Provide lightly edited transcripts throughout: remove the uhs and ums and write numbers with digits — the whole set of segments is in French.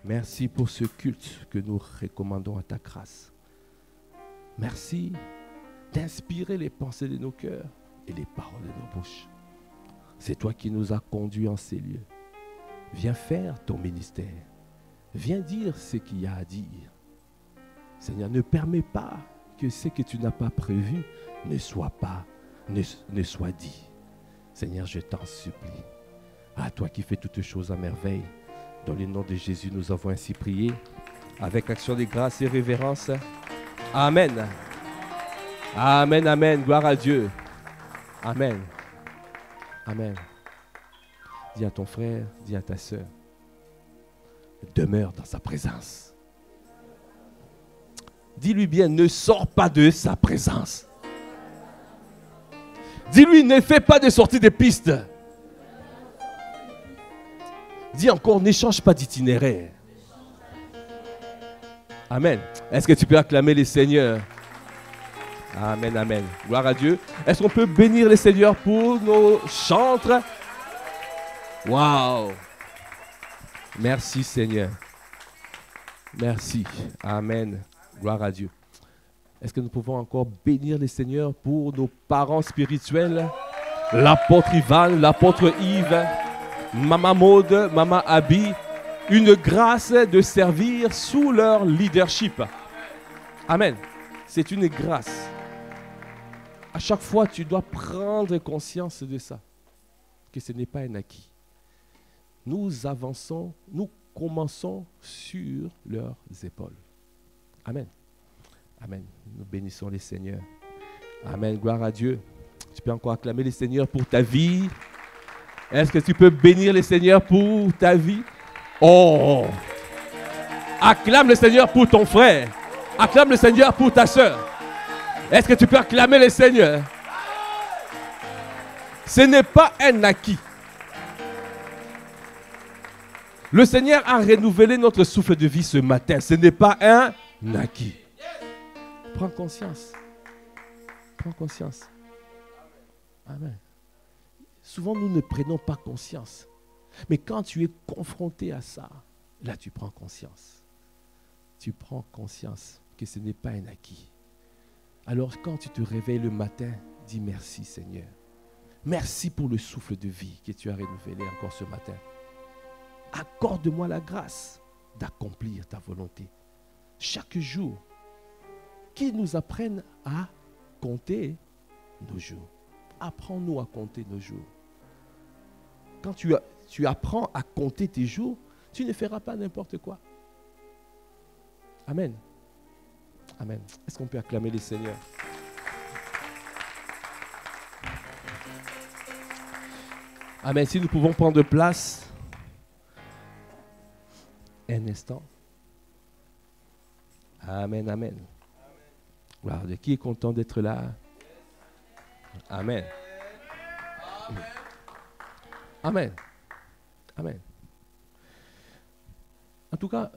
Merci pour ce culte que nous recommandons à ta grâce. Merci d'inspirer les pensées de nos cœurs et les paroles de nos bouches. C'est toi qui nous as conduits en ces lieux. Viens faire ton ministère. Viens dire ce qu'il y a à dire. Seigneur, ne permets pas que ce que tu n'as pas prévu ne soit dit. Seigneur, je t'en supplie. À toi qui fais toutes choses à merveille. Dans le nom de Jésus, nous avons ainsi prié. Avec action de grâce et révérence. Amen. Amen, amen. Gloire à Dieu. Amen. Amen. Dis à ton frère, dis à ta sœur. Demeure dans sa présence. Dis-lui bien, ne sors pas de sa présence. Dis-lui, ne fais pas de sortie de piste. Dis encore, n'échange pas d'itinéraire. Amen. Est-ce que tu peux acclamer les seigneurs? Amen, amen. Gloire à Dieu. Est-ce qu'on peut bénir les seigneurs pour nos chantres? Waouh. Merci Seigneur. Merci. Amen. Gloire à Dieu. Est-ce que nous pouvons encore bénir les seigneurs pour nos parents spirituels? L'apôtre Ivan, l'apôtre Yves, Maman Maud, Maman Abby, une grâce de servir sous leur leadership. Amen. C'est une grâce. À chaque fois, tu dois prendre conscience de ça, que ce n'est pas un acquis. Nous avançons, nous commençons sur leurs épaules. Amen. Amen. Nous bénissons les seigneurs. Amen. Gloire à Dieu. Tu peux encore acclamer les seigneurs pour ta vie. Est-ce que tu peux bénir les seigneurs pour ta vie? Oh! Acclame le Seigneur pour ton frère. Acclame le Seigneur pour ta soeur. Est-ce que tu peux acclamer le Seigneur? Ce n'est pas un acquis. Le Seigneur a renouvelé notre souffle de vie ce matin. Ce n'est pas un acquis. Prends conscience. Prends conscience. Amen. Souvent, nous ne prenons pas conscience. Mais quand tu es confronté à ça, là, tu prends conscience. Tu prends conscience que ce n'est pas un acquis. Alors, quand tu te réveilles le matin, dis merci, Seigneur. Merci pour le souffle de vie que tu as renouvelé encore ce matin. Accorde-moi la grâce d'accomplir ta volonté. Chaque jour, qu'il nous apprenne à compter nos jours. Apprends-nous à compter nos jours. Quand tu apprends à compter tes jours, tu ne feras pas n'importe quoi. Amen. Amen. Est-ce qu'on peut acclamer les seigneurs? Amen. Si nous pouvons prendre place un instant. Amen, amen. Gloire de qui est content d'être là? Amen. Amen. Amen. En tout cas,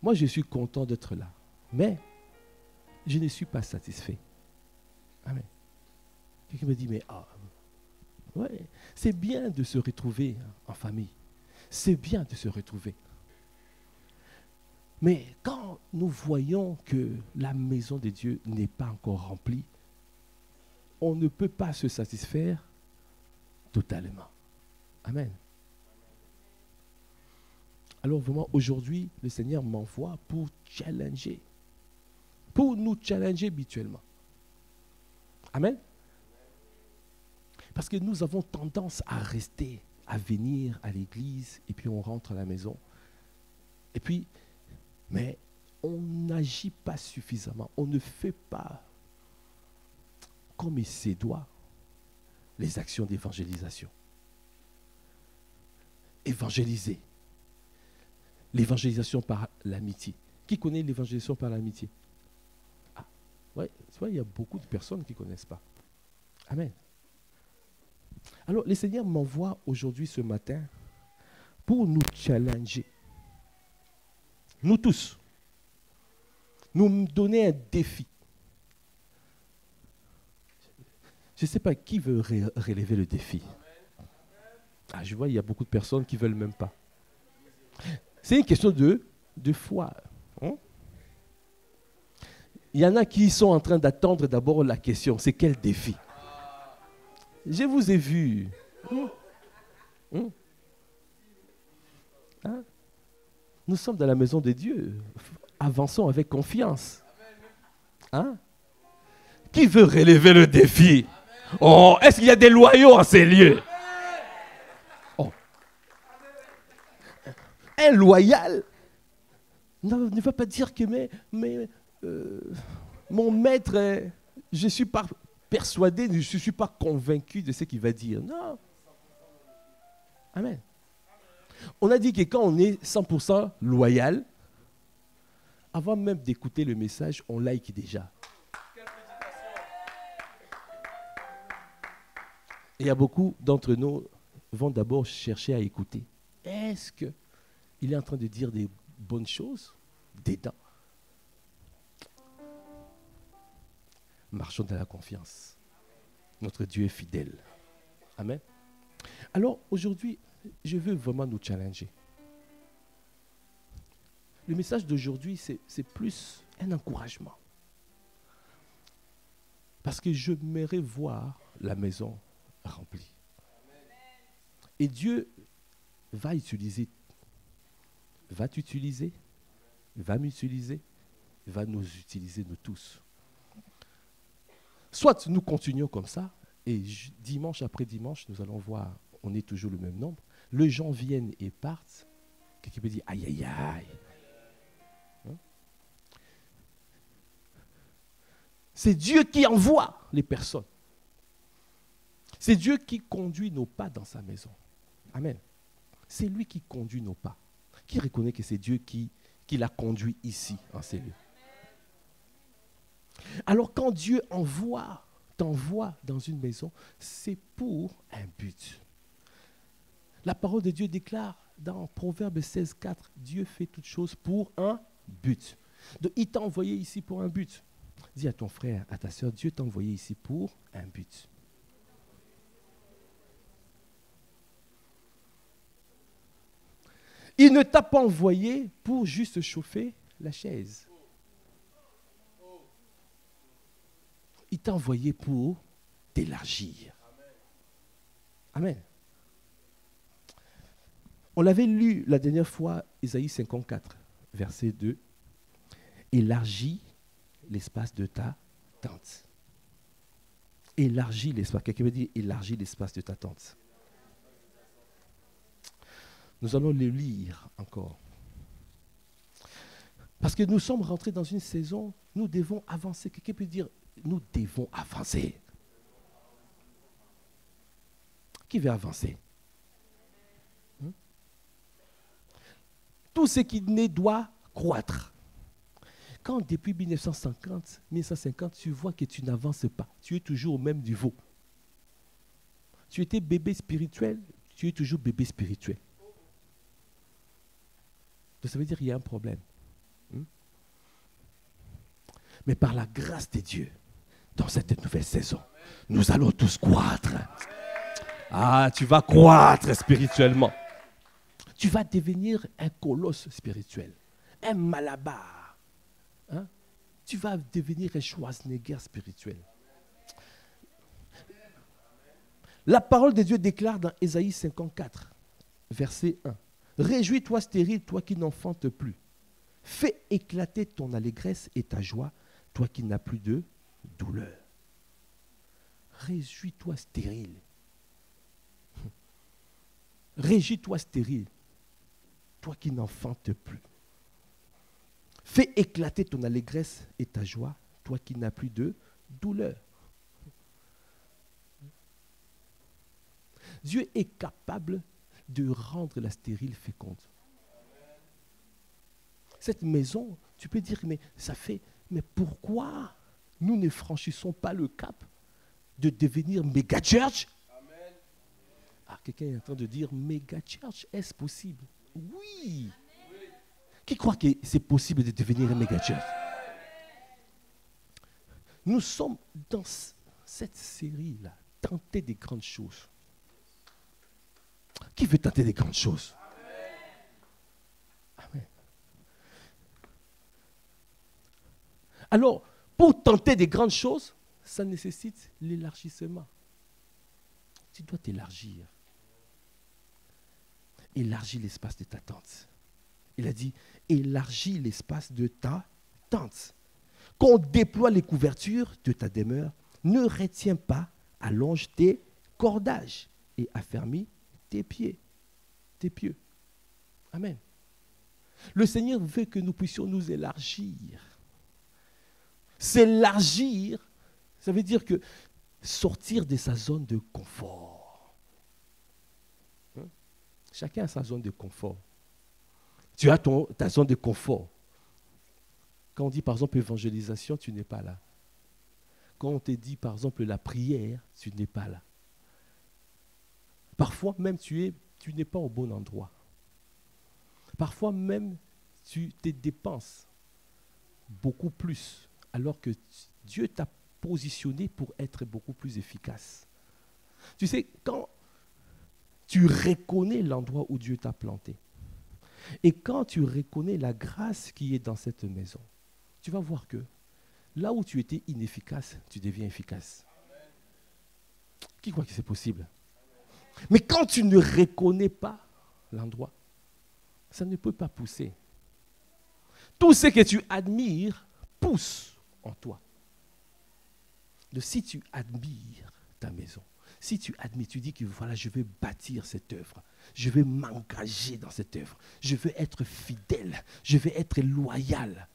moi je suis content d'être là. Mais je ne suis pas satisfait. Amen. Quelqu'un me dit, mais ouais, c'est bien de se retrouver en famille. C'est bien de se retrouver. Mais quand nous voyons que la maison de Dieu n'est pas encore remplie, on ne peut pas se satisfaire totalement. Amen. Alors vraiment, aujourd'hui, le Seigneur m'envoie pour challenger. Pour nous challenger mutuellement. Amen. Parce que nous avons tendance à rester, à venir à l'église, et puis on rentre à la maison. Et puis, mais on n'agit pas suffisamment. On ne fait pas comme il se doit les actions d'évangélisation. Évangéliser. L'évangélisation par l'amitié. Qui connaît l'évangélisation par l'amitié? Ouais, tu vois, il y a beaucoup de personnes qui ne connaissent pas. Amen. Alors, le Seigneur m'envoie aujourd'hui, ce matin, pour nous challenger. Nous tous. Nous donner un défi. Je ne sais pas qui veut relever le défi. Je vois, il y a beaucoup de personnes qui ne veulent même pas. C'est une question de de foi. Hein? Il y en a qui sont en train d'attendre d'abord la question, c'est quel défi? Je vous ai vu. Hein? Nous sommes dans la maison de Dieu. Avançons avec confiance. Hein? Qui veut relever le défi? Oh, est-ce qu'il y a des loyaux en ces lieux? Oh. Un loyal ne va pas dire que mon maître, je ne suis pas persuadé, je ne suis pas convaincu de ce qu'il va dire. Non. Amen. On a dit que quand on est 100% loyal, avant même d'écouter le message, on like déjà. Il y a beaucoup d'entre nous vont d'abord chercher à écouter. Est-ce qu'il est en train de dire des bonnes choses dedans? Marchons dans la confiance. Notre Dieu est fidèle. Amen. Alors aujourd'hui, je veux vraiment nous challenger. Le message d'aujourd'hui, c'est plus un encouragement. Parce que je m'aimerais voir la maison remplie. Et Dieu va t'utiliser, va m'utiliser, va nous utiliser nous tous. Soit nous continuons comme ça, et dimanche après dimanche, nous allons voir, on est toujours le même nombre. Les gens viennent et partent. Quelqu'un peut dire, aïe, aïe, aïe. Hein? C'est Dieu qui envoie les personnes. C'est Dieu qui conduit nos pas dans sa maison. Amen. C'est lui qui conduit nos pas. Qui reconnaît que c'est Dieu qui l'a conduit ici, en ces lieux. Alors quand Dieu t'envoie dans une maison, c'est pour un but. La parole de Dieu déclare dans Proverbe 16,4, Dieu fait toutes choses pour un but. Donc il t'a envoyé ici pour un but. Dis à ton frère, à ta soeur, Dieu t'a envoyé ici pour un but. Il ne t'a pas envoyé pour juste chauffer la chaise. Il t'a envoyé pour t'élargir. Amen. On l'avait lu la dernière fois, Ésaïe 54, verset 2. Élargis l'espace de ta tente. Élargis l'espace. Quelqu'un veut dire élargis l'espace de ta tente. Nous allons le lire encore. Parce que nous sommes rentrés dans une saison, nous devons avancer. Quelqu'un peut dire, nous devons avancer. Qui veut avancer? Tout ce qui naît doit croître. Quand depuis 1950, tu vois que tu n'avances pas, tu es toujours au même niveau. Tu étais bébé spirituel, tu es toujours bébé spirituel. Donc ça veut dire qu'il y a un problème. Mais par la grâce de Dieu, dans cette nouvelle saison, nous allons tous croître. Ah, tu vas croître spirituellement. Tu vas devenir un colosse spirituel, un Malabar. Hein? Tu vas devenir un Schwarzenegger spirituel. La parole de Dieu déclare dans Ésaïe 54, verset 1. Réjouis-toi stérile, toi qui n'enfantes plus. Fais éclater ton allégresse et ta joie, toi qui n'as plus de douleur. Réjouis-toi stérile. Réjouis-toi stérile, toi qui n'enfantes plus. Fais éclater ton allégresse et ta joie, toi qui n'as plus de douleur. Dieu est capable de rendre la stérile féconde. Cette maison, tu peux dire, mais pourquoi nous ne franchissons pas le cap de devenir méga church? Ah, quelqu'un est en train de dire, méga church, est-ce possible? Oui. Qui croit que c'est possible de devenir un méga church? Nous sommes dans cette série-là, tenter des grandes choses. Qui veut tenter des grandes choses? Amen. Alors, pour tenter des grandes choses, ça nécessite l'élargissement. Tu dois t'élargir. Élargis l'espace de ta tente. Il a dit, élargis l'espace de ta tente. Qu'on déploie les couvertures de ta demeure, ne retiens pas, allonge tes cordages et affermis tes pieds, tes pieux. Amen. Le Seigneur veut que nous puissions nous élargir. S'élargir, ça veut dire que sortir de sa zone de confort. Chacun a sa zone de confort. Tu as ta zone de confort. Quand on dit par exemple évangélisation, tu n'es pas là. Quand on te dit par exemple la prière, tu n'es pas là. Parfois même tu n'es pas au bon endroit. Parfois même tu te dépenses beaucoup plus alors que Dieu t'a positionné pour être beaucoup plus efficace. Tu sais, quand tu reconnais l'endroit où Dieu t'a planté et quand tu reconnais la grâce qui est dans cette maison, tu vas voir que là où tu étais inefficace, tu deviens efficace. Qui croit que c'est possible? Mais quand tu ne reconnais pas l'endroit, ça ne peut pas pousser. Tout ce que tu admires pousse en toi. Donc, si tu admires ta maison, si tu admires, tu dis que voilà, je vais bâtir cette œuvre, je vais m'engager dans cette œuvre, je veux être fidèle, je vais être loyal.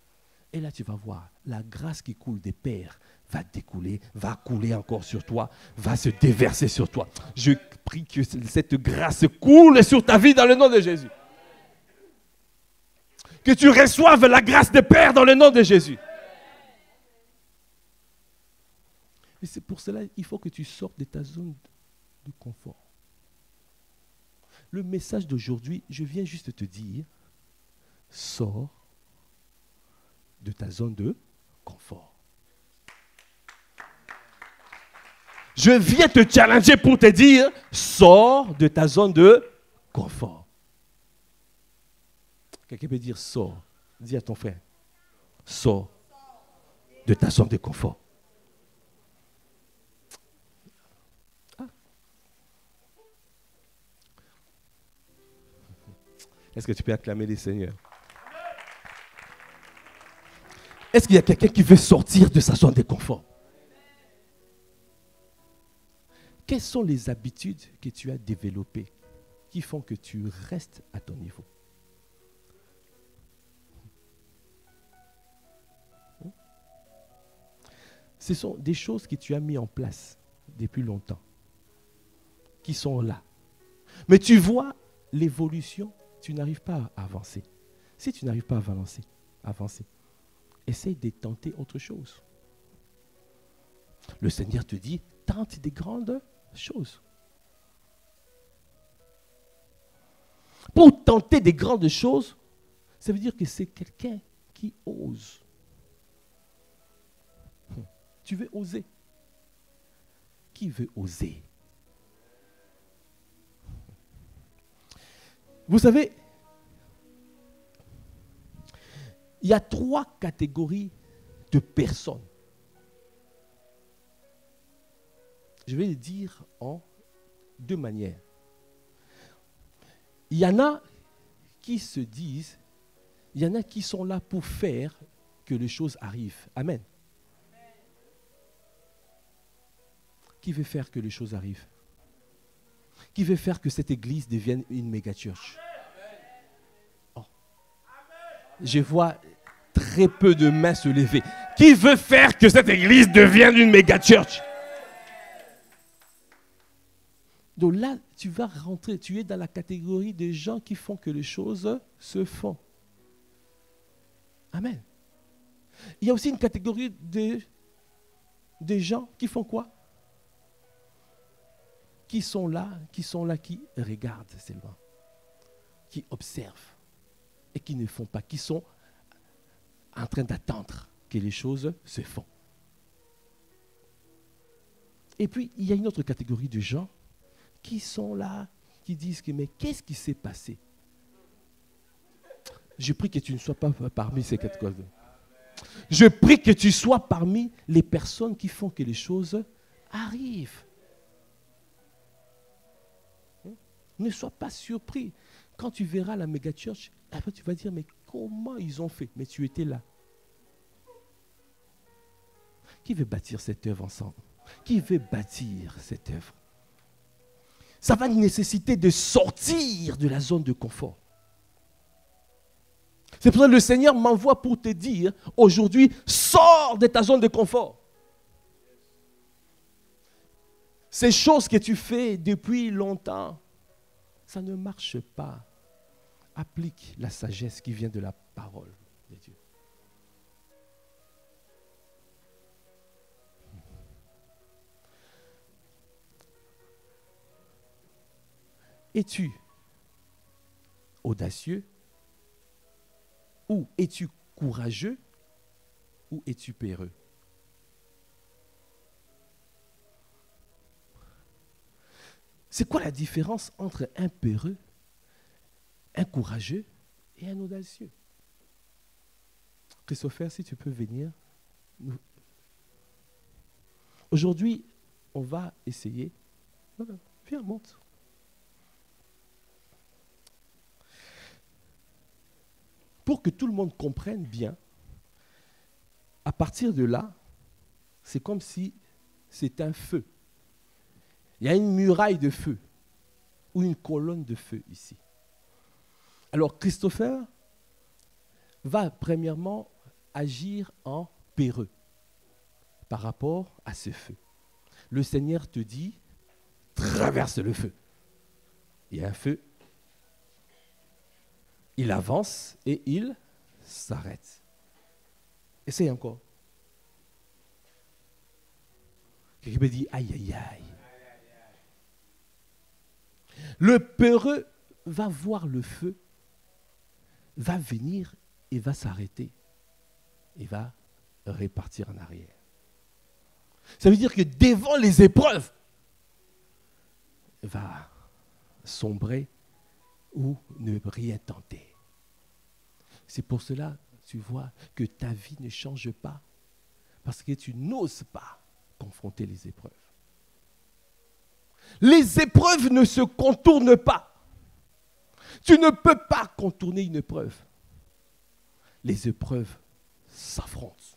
Et là, tu vas voir, la grâce qui coule des pères va découler, va couler encore sur toi, va se déverser sur toi. Je prie que cette grâce coule sur ta vie dans le nom de Jésus. Que tu reçoives la grâce des pères dans le nom de Jésus. Et c'est pour cela qu'il faut que tu sortes de ta zone de confort. Le message d'aujourd'hui, je viens juste te dire, sors de ta zone de confort. Je viens te challenger pour te dire, sors de ta zone de confort. Quelqu'un peut dire, sors. Dis à ton frère, sors de ta zone de confort. Ah. Est-ce que tu peux acclamer les seigneurs? Est-ce qu'il y a quelqu'un qui veut sortir de sa zone de confort? Quelles sont les habitudes que tu as développées qui font que tu restes à ton niveau? Ce sont des choses que tu as mis en place depuis longtemps, qui sont là. Mais tu vois l'évolution, tu n'arrives pas à avancer. Si tu n'arrives pas à avancer, essaye de tenter autre chose. Le Seigneur te dit, tente des grandes choses. Pour tenter des grandes choses, ça veut dire que c'est quelqu'un qui ose. Tu veux oser. Qui veut oser? Vous savez, il y a 3 catégories de personnes. Je vais le dire en 2 manières. Il y en a qui se disent, il y en a qui sont là pour faire que les choses arrivent. Amen. Qui veut faire que les choses arrivent? Qui veut faire que cette église devienne une méga church? Oh. Je vois très peu de mains se lever. Qui veut faire que cette église devienne une méga church? Donc là, tu vas rentrer, tu es dans la catégorie des gens qui font que les choses se font. Amen. Il y a aussi une catégorie des gens qui font quoi? Qui sont là, qui regardent seulement, qui observent et qui ne font pas, qui sont en train d'attendre que les choses se font. Et puis, il y a une autre catégorie de gens qui sont là, qui disent que mais qu'est-ce qui s'est passé? Je prie que tu ne sois pas parmi ces catégories. Je prie que tu sois parmi les personnes qui font que les choses arrivent. Ne sois pas surpris. Quand tu verras la méga church, après tu vas dire, mais comment ils ont fait? Mais tu étais là. Qui veut bâtir cette œuvre ensemble? Qui veut bâtir cette œuvre? Ça va nécessiter de sortir de la zone de confort. C'est pour ça que le Seigneur m'envoie pour te dire, aujourd'hui, sors de ta zone de confort. Ces choses que tu fais depuis longtemps, ça ne marche pas. Applique la sagesse qui vient de la parole de Dieu. Es-tu audacieux? Ou es-tu courageux? Ou es-tu peureux? C'est quoi la différence entre un peureux, un courageux et un audacieux? Christopher, si tu peux venir. Aujourd'hui, on va essayer. Voilà, viens, monte. Pour que tout le monde comprenne bien, à partir de là, c'est comme si c'est un feu. Il y a une muraille de feu ou une colonne de feu ici. Alors Christopher va premièrement agir en peureux par rapport à ce feu. Le Seigneur te dit, traverse le feu. Il y a un feu. Il avance et il s'arrête. Essaye encore. Quelqu'un me dit, aïe, aïe, aïe. Le peureux va voir le feu, va venir et va s'arrêter. Et va repartir en arrière. Ça veut dire que devant les épreuves, il va sombrer ou ne rien tenter. C'est pour cela, tu vois, que ta vie ne change pas. Parce que tu n'oses pas confronter les épreuves. Les épreuves ne se contournent pas. Tu ne peux pas contourner une épreuve. Les épreuves s'affrontent.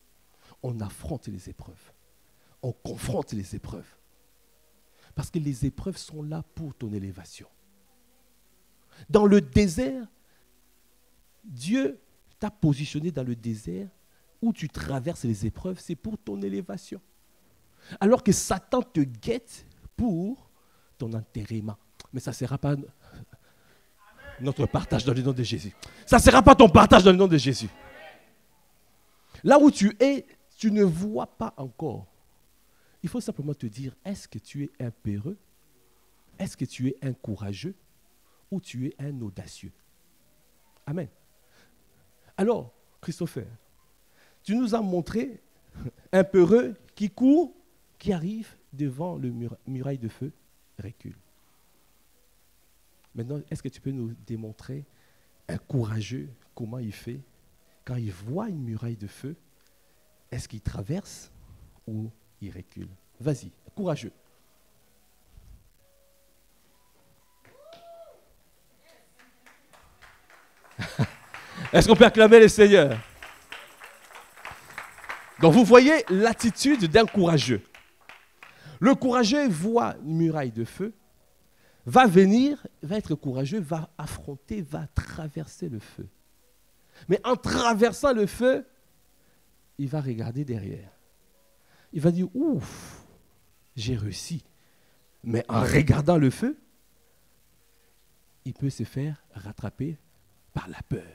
On affronte les épreuves. On confronte les épreuves. Parce que les épreuves sont là pour ton élévation. Dans le désert, Dieu t'a positionné dans le désert où tu traverses les épreuves, c'est pour ton élévation. Alors que Satan te guette pour ton enterrement. Mais ça ne sera pas notre partage dans le nom de Jésus. Ça ne sera pas ton partage dans le nom de Jésus. Là où tu es, tu ne vois pas encore. Il faut simplement te dire, est-ce que tu es un peureux? Est-ce que tu es un courageux? Ou tu es un audacieux? Amen. Alors, Christopher, tu nous as montré un peureux qui court, qui arrive devant le muraille de feu, recule. Maintenant, est-ce que tu peux nous démontrer un courageux, comment il fait quand il voit une muraille de feu? Est-ce qu'il traverse ou il recule? Vas-y, courageux. Est-ce qu'on peut acclamer le Seigneur? Donc vous voyez l'attitude d'un courageux. Le courageux voit une muraille de feu, va venir, va être courageux, va affronter, va traverser le feu. Mais en traversant le feu, il va regarder derrière. Il va dire, ouf, j'ai réussi. Mais en regardant le feu, il peut se faire rattraper par la peur.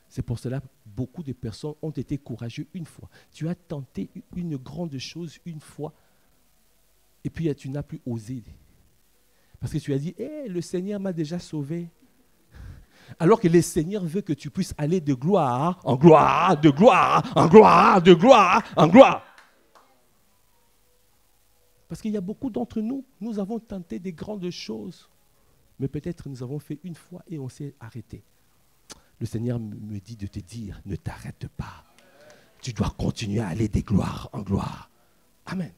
C'est pour cela que beaucoup de personnes ont été courageux une fois. Tu as tenté une grande chose une fois et puis tu n'as plus osé. Parce que tu as dit, le Seigneur m'a déjà sauvé. Alors que le Seigneur veut que tu puisses aller de gloire en gloire, de gloire en gloire, de gloire en gloire. Parce qu'il y a beaucoup d'entre nous, nous avons tenté des grandes choses. Mais peut-être nous avons fait une fois et on s'est arrêté. Le Seigneur me dit de te dire, ne t'arrête pas. Tu dois continuer à aller de gloire en gloire. Amen.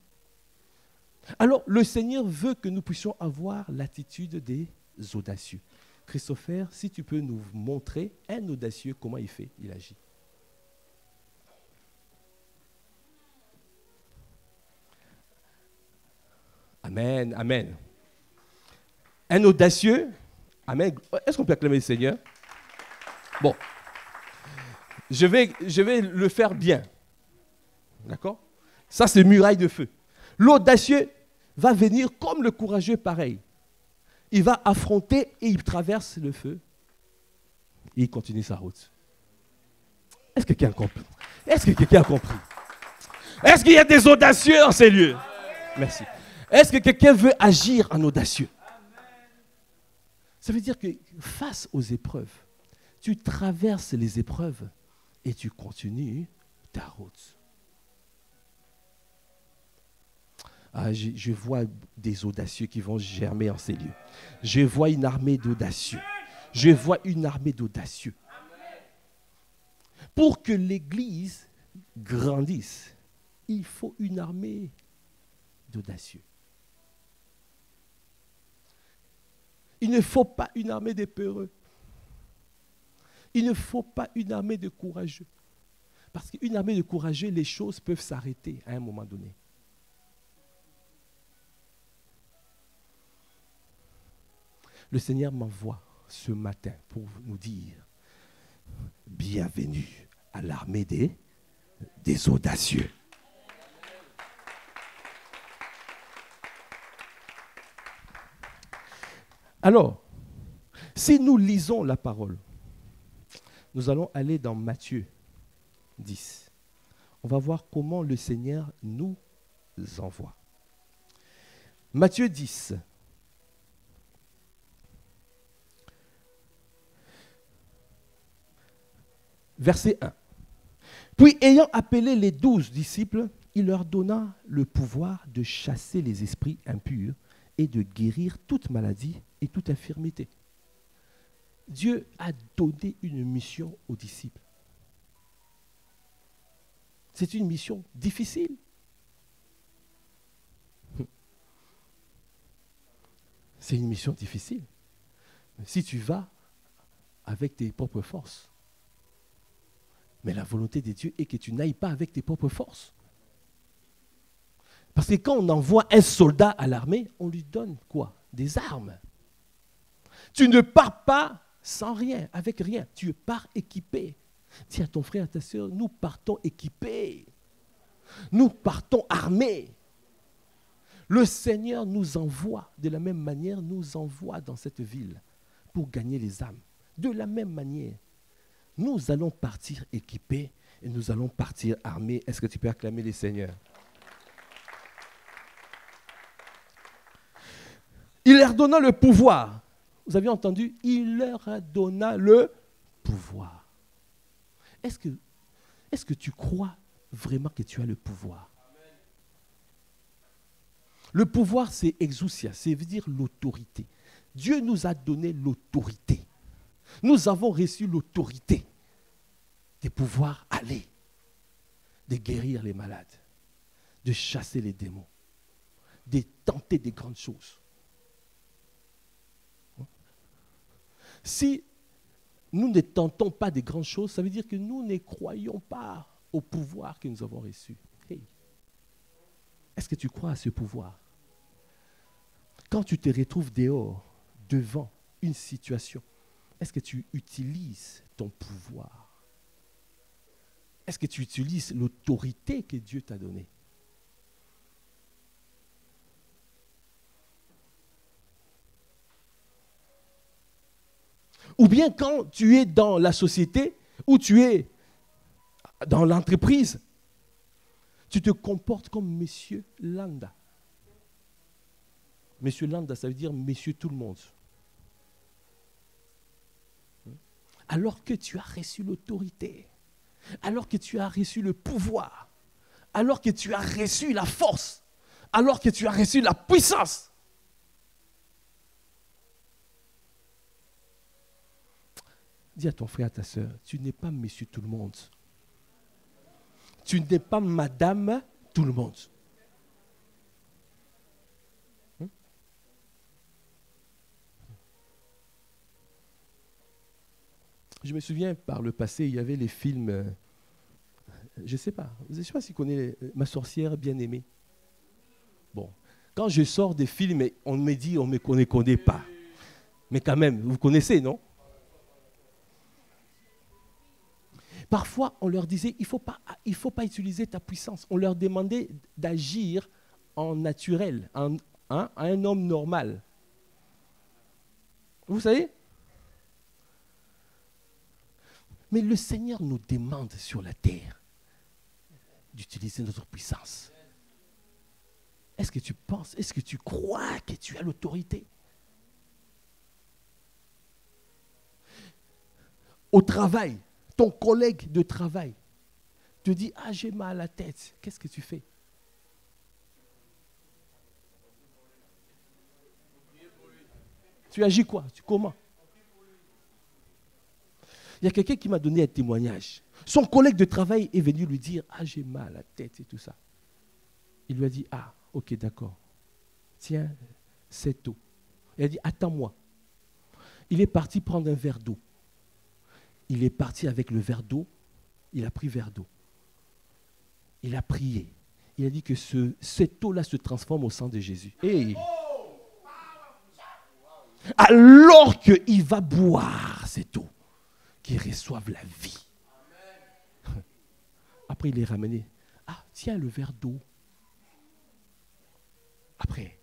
Alors, le Seigneur veut que nous puissions avoir l'attitude des audacieux. Christopher, si tu peux nous montrer un audacieux, comment il fait, il agit. Amen, amen. Un audacieux, amen. Est-ce qu'on peut acclamer le Seigneur? Bon, je vais le faire bien. D'accord? Ça, c'est muraille de feu. L'audacieux va venir comme le courageux, pareil. Il va affronter et il traverse le feu. Et il continue sa route. Est-ce que quelqu'un a compris? Est-ce que quelqu'un a compris? Est-ce qu'il y a des audacieux dans ces lieux? Merci. Est-ce que quelqu'un veut agir en audacieux? Ça veut dire que face aux épreuves, tu traverses les épreuves et tu continues ta route. Ah, je vois des audacieux qui vont germer en ces lieux. Je vois une armée d'audacieux. Je vois une armée d'audacieux. Pour que l'Église grandisse, il faut une armée d'audacieux. Il ne faut pas une armée de peureux. Il ne faut pas une armée de courageux. Parce qu'une armée de courageux, les choses peuvent s'arrêter à un moment donné. Le Seigneur m'envoie ce matin pour nous dire, bienvenue à l'armée des audacieux. Alors, si nous lisons la parole, nous allons aller dans Matthieu 10. On va voir comment le Seigneur nous envoie. Matthieu 10. Verset 1. Puis, ayant appelé les 12 disciples, il leur donna le pouvoir de chasser les esprits impurs et de guérir toute maladie et toute infirmité. Dieu a donné une mission aux disciples. C'est une mission difficile. C'est une mission difficile. Si tu vas avec tes propres forces. Mais la volonté de Dieu est que tu n'ailles pas avec tes propres forces. Parce que quand on envoie un soldat à l'armée, on lui donne quoi? Des armes. Tu ne pars pas sans rien, avec rien. Tu pars équipé. Dis à ton frère, à ta soeur, nous partons équipés. Nous partons armés. Le Seigneur nous envoie, de la même manière, nous envoie dans cette ville pour gagner les âmes. De la même manière, nous allons partir équipés et nous allons partir armés. Est-ce que tu peux acclamer les Seigneurs? Il leur donna le pouvoir. Vous avez entendu? Il leur a donné le pouvoir. Est-ce que tu crois vraiment que tu as le pouvoir? Le pouvoir, c'est exousia, c'est veut dire l'autorité. Dieu nous a donné l'autorité. Nous avons reçu l'autorité de pouvoir aller, de guérir les malades, de chasser les démons, de tenter des grandes choses. Si nous ne tentons pas des grandes choses, ça veut dire que nous ne croyons pas au pouvoir que nous avons reçu. Hey. Est-ce que tu crois à ce pouvoir? Quand tu te retrouves dehors, devant une situation, est-ce que tu utilises ton pouvoir? Est-ce que tu utilises l'autorité que Dieu t'a donnée? Ou bien quand tu es dans la société ou tu es dans l'entreprise, tu te comportes comme Monsieur Landa. Monsieur Landa, ça veut dire Monsieur tout le monde. Alors que tu as reçu l'autorité, alors que tu as reçu le pouvoir, alors que tu as reçu la force, alors que tu as reçu la puissance. Dis à ton frère, à ta soeur, tu n'es pas Monsieur tout le monde. Tu n'es pas madame tout le monde. Je me souviens, par le passé, il y avait les films, je ne sais pas si vous connaissez Ma sorcière bien-aimée. Bon, quand je sors des films, on me dit, on ne me connaît pas. Mais quand même, vous connaissez, non? Parfois, on leur disait, il ne faut pas utiliser ta puissance. On leur demandait d'agir en naturel, à un homme normal. Vous savez? Mais le Seigneur nous demande sur la terre d'utiliser notre puissance. Est-ce que tu penses, est-ce que tu crois que tu as l'autorité? Au travail, ton collègue de travail te dit « Ah, j'ai mal à la tête ». Qu'est-ce que tu fais? Tu agis quoi? Comment? Il y a quelqu'un qui m'a donné un témoignage. Son collègue de travail est venu lui dire « Ah, j'ai mal à la tête et tout ça ». Il lui a dit « Ah, ok, d'accord. Tiens, cette eau. » Il a dit « Attends-moi ». Il est parti prendre un verre d'eau. Il est parti avec le verre d'eau. Il a pris verre d'eau. Il a prié. Il a dit que cette eau-là se transforme au sang de Jésus. Et alors qu'il va boire cette eau, qu'il reçoive la vie. Après, il est ramené. Ah, tiens le verre d'eau. Après,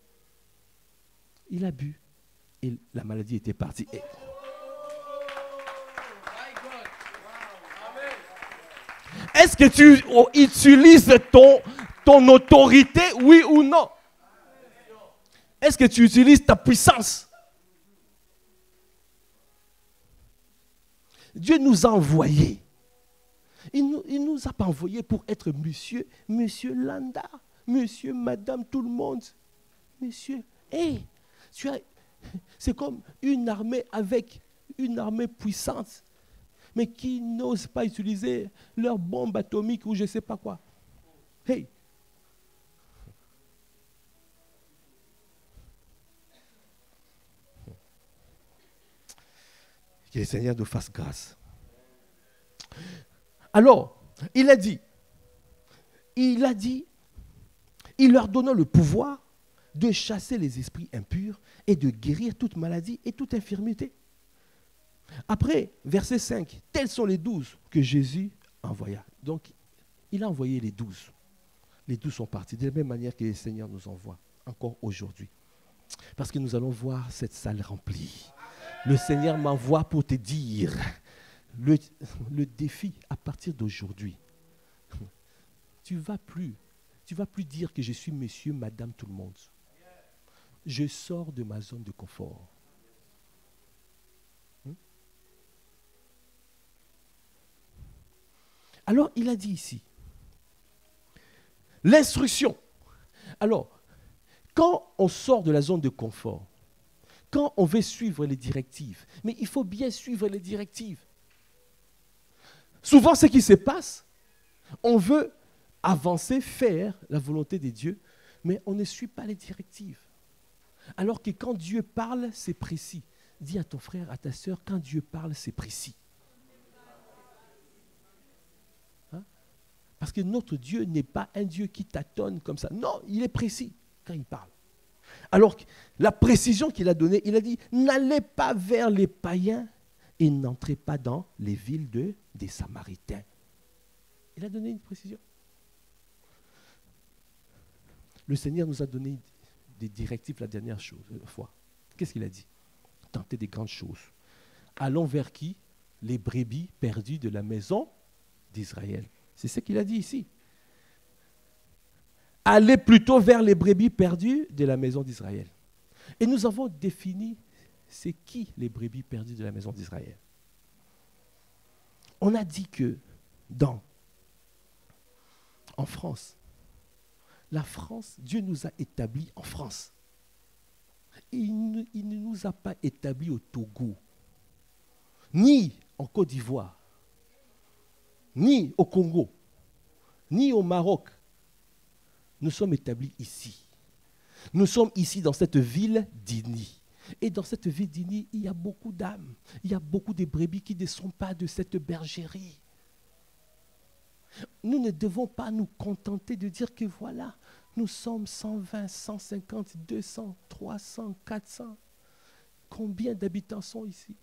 il a bu et la maladie était partie. Et est-ce que tu utilises ton autorité, oui ou non? Est-ce que tu utilises ta puissance? Dieu nous a envoyés. Il ne nous a pas envoyés pour être monsieur Landa, monsieur, madame, tout le monde. Monsieur, hey, c'est comme une armée puissante, mais qui n'ose pas utiliser leur bombe atomique ou je ne sais pas quoi. Hey! Que le Seigneur nous fasse grâce. Alors, il leur donna le pouvoir de chasser les esprits impurs et de guérir toute maladie et toute infirmité. Après, verset 5, tels sont les 12 que Jésus envoya. Donc, il a envoyé les 12. Les 12 sont partis de la même manière que le Seigneur nous envoie encore aujourd'hui. Parce que nous allons voir cette salle remplie. Le Seigneur m'envoie pour te dire, le défi à partir d'aujourd'hui, tu ne vas plus dire que je suis monsieur, madame, tout le monde. Je sors de ma zone de confort. Alors, il a dit ici, l'instruction. Alors, quand on sort de la zone de confort, quand on veut suivre les directives, mais il faut bien suivre les directives. Souvent, ce qui se passe, on veut avancer, faire la volonté de Dieu, mais on ne suit pas les directives. Alors que quand Dieu parle, c'est précis. Dis à ton frère, à ta sœur, quand Dieu parle, c'est précis. Hein? Parce que notre Dieu n'est pas un Dieu qui tâtonne comme ça. Non, il est précis quand il parle. Alors, la précision qu'il a donnée, il a dit, n'allez pas vers les païens et n'entrez pas dans les villes des Samaritains. Il a donné une précision. Le Seigneur nous a donné des directives la dernière fois. Qu'est-ce qu'il a dit? Tentez des grandes choses. Allons vers qui? Les brebis perdues de la maison d'Israël. C'est ce qu'il a dit ici. Allez plutôt vers les brebis perdues de la maison d'Israël. Et nous avons défini c'est qui les brebis perdues de la maison d'Israël. On a dit que en France, la France, Dieu nous a établis en France. Il ne nous a pas établis au Togo, ni en Côte d'Ivoire, ni au Congo, ni au Maroc. Nous sommes établis ici. Nous sommes ici dans cette ville d'Ini. Et dans cette ville d'Ini, il y a beaucoup d'âmes. Il y a beaucoup de brebis qui ne sont pas de cette bergerie. Nous ne devons pas nous contenter de dire que voilà, nous sommes 120, 150, 200, 300, 400. Combien d'habitants sont ici?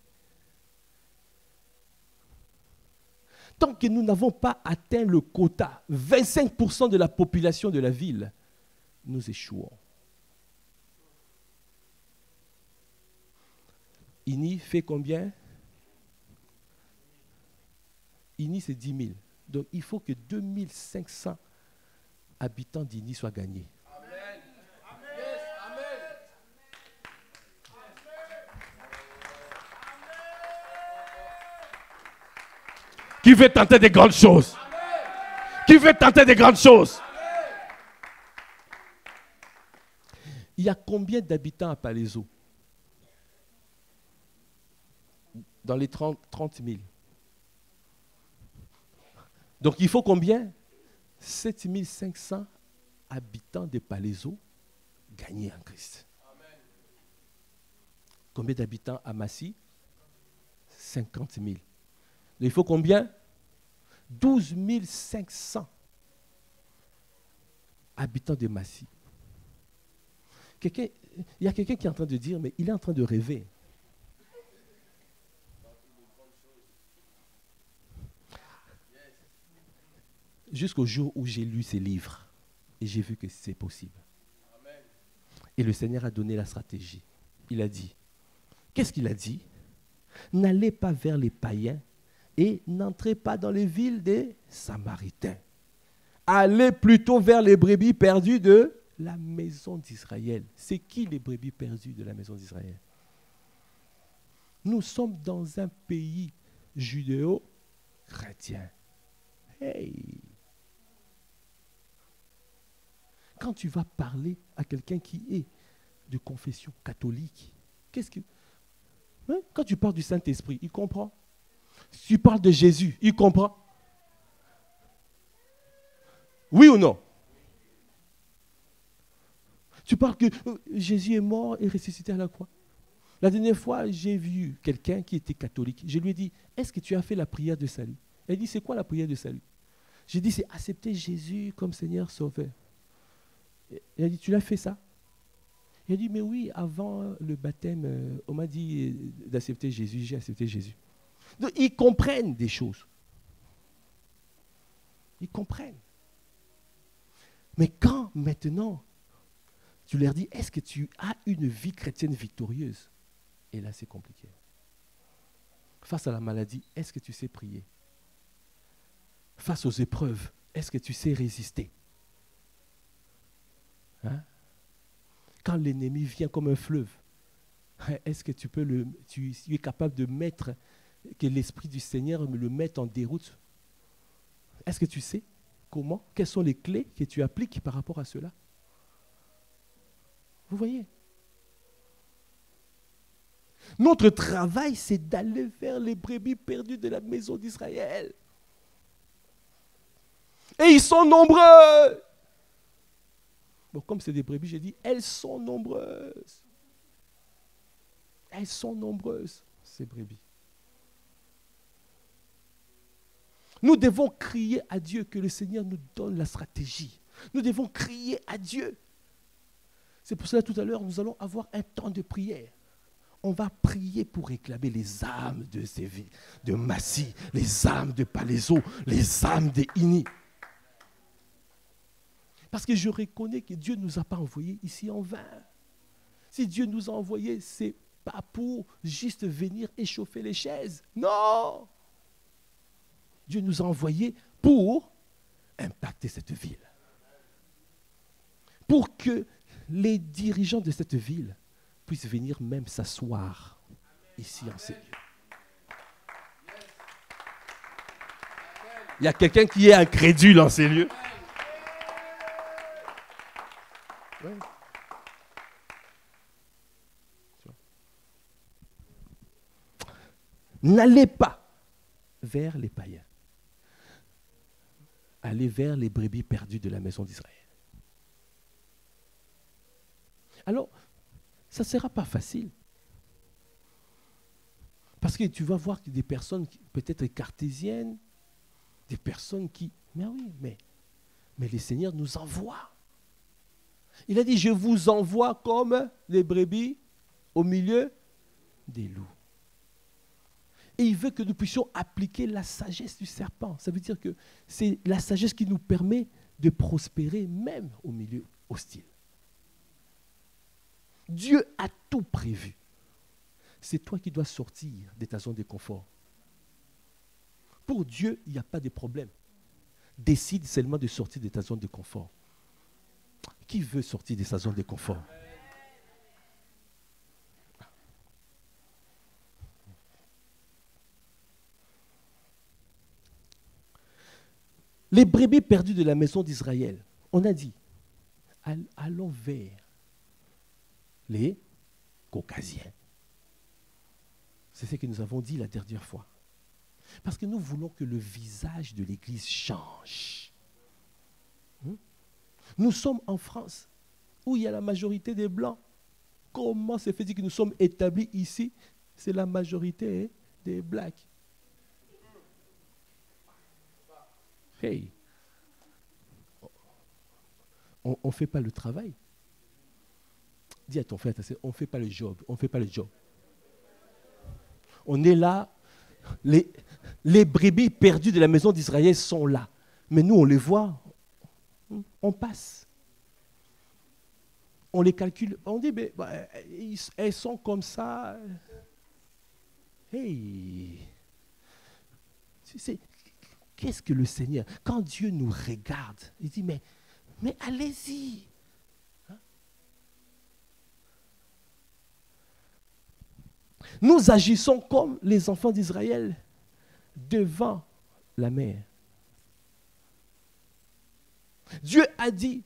Tant que nous n'avons pas atteint le quota, 25% de la population de la ville, nous échouons. Ini fait combien? Ini, c'est 10 000. Donc, il faut que 2500 habitants d'Ini soient gagnés. Amen. Amen. Qui veut tenter des grandes choses? Qui veut tenter des grandes choses? Il y a combien d'habitants à Palaiseau? Dans les 30 000. Donc il faut combien? 7 500 habitants de Palaiseau gagnés en Christ. Amen. Combien d'habitants à Massy? 50 000. Donc il faut combien? 12 500 habitants de Massy. Il y a quelqu'un qui est en train de dire, mais il est en train de rêver. Jusqu'au jour où j'ai lu ces livres et j'ai vu que c'est possible. Amen. Et le Seigneur a donné la stratégie. Il a dit, qu'est-ce qu'il a dit? N'allez pas vers les païens et n'entrez pas dans les villes des Samaritains. Allez plutôt vers les brebis perdues de la maison d'Israël. C'est qui les brebis perdues de la maison d'Israël? Nous sommes dans un pays judéo-chrétien. Hey! Quand tu vas parler à quelqu'un qui est de confession catholique, qu'est-ce que... Hein? Quand tu parles du Saint-Esprit, il comprend. Si tu parles de Jésus, il comprend. Oui ou non? Tu parles que Jésus est mort et ressuscité à la croix. La dernière fois, j'ai vu quelqu'un qui était catholique. Je lui ai dit, est-ce que tu as fait la prière de salut? Elle dit, c'est quoi la prière de salut? J'ai dit, c'est accepter Jésus comme Seigneur Sauveur. Il a dit, tu l'as fait ça? Il a dit, mais oui, avant le baptême, on m'a dit d'accepter Jésus, j'ai accepté Jésus. Donc, ils comprennent des choses. Ils comprennent. Mais quand maintenant, tu leur dis, est-ce que tu as une vie chrétienne victorieuse? Et là, c'est compliqué. Face à la maladie, est-ce que tu sais prier? Face aux épreuves, est-ce que tu sais résister? Hein? Quand l'ennemi vient comme un fleuve, est-ce que tu es capable de mettre, que l'Esprit du Seigneur le mette en déroute? Est-ce que tu sais comment? Quelles sont les clés que tu appliques par rapport à cela? Vous voyez? Notre travail, c'est d'aller vers les brebis perdues de la maison d'Israël. Et ils sont nombreux. Bon, comme c'est des brebis, j'ai dit, elles sont nombreuses. Elles sont nombreuses, ces brebis. Nous devons crier à Dieu que le Seigneur nous donne la stratégie. Nous devons crier à Dieu. C'est pour cela, tout à l'heure, nous allons avoir un temps de prière. On va prier pour réclamer les âmes de Séville, de Massy, les âmes de Palaiseau, les âmes de Ini. Parce que je reconnais que Dieu ne nous a pas envoyés ici en vain. Si Dieu nous a envoyés, ce n'est pas pour juste venir échauffer les chaises. Non! Dieu nous a envoyés pour impacter cette ville. Pour que les dirigeants de cette ville puissent venir même s'asseoir ici en ces lieux. Il y a quelqu'un qui est incrédule en ces lieux. Ouais. N'allez pas vers les païens. aller vers les brebis perdues de la maison d'Israël. Alors, ça ne sera pas facile. Parce que tu vas voir des personnes peut-être cartésiennes, des personnes qui... Mais oui, mais le Seigneur nous envoie. Il a dit, je vous envoie comme les brebis au milieu des loups. Et il veut que nous puissions appliquer la sagesse du serpent. Ça veut dire que c'est la sagesse qui nous permet de prospérer même au milieu hostile. Dieu a tout prévu. C'est toi qui dois sortir de ta zone de confort. Pour Dieu, il n'y a pas de problème. Décide seulement de sortir de ta zone de confort. Qui veut sortir de sa zone de confort? Les brebis perdues de la maison d'Israël, on a dit, allons vers les Caucasiens. C'est ce que nous avons dit la dernière fois. Parce que nous voulons que le visage de l'Église change. Nous sommes en France, où il y a la majorité des Blancs. Comment se fait-il que nous sommes établis ici? C'est la majorité des Blacks. Hey, on ne fait pas le travail. Dis à ton frère, on ne fait pas le job. On ne fait pas le job. On est là. Les brebis perdues de la maison d'Israël sont là. Mais nous, on les voit. On passe. On les calcule. On dit, mais, elles sont comme ça. Hey. Qu'est-ce que le Seigneur, quand Dieu nous regarde, il dit, mais allez-y. Nous agissons comme les enfants d'Israël devant la mer. Dieu a dit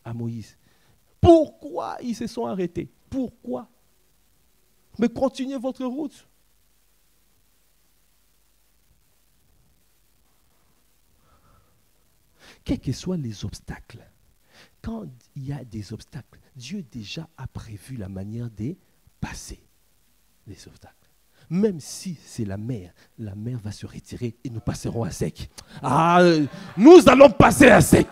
à Moïse, pourquoi ils se sont arrêtés? Pourquoi? Mais continuez votre route. Quels que soient les obstacles, quand il y a des obstacles, Dieu déjà a prévu la manière de passer les obstacles. Même si c'est la mer va se retirer et nous passerons à sec. Nous allons passer à sec.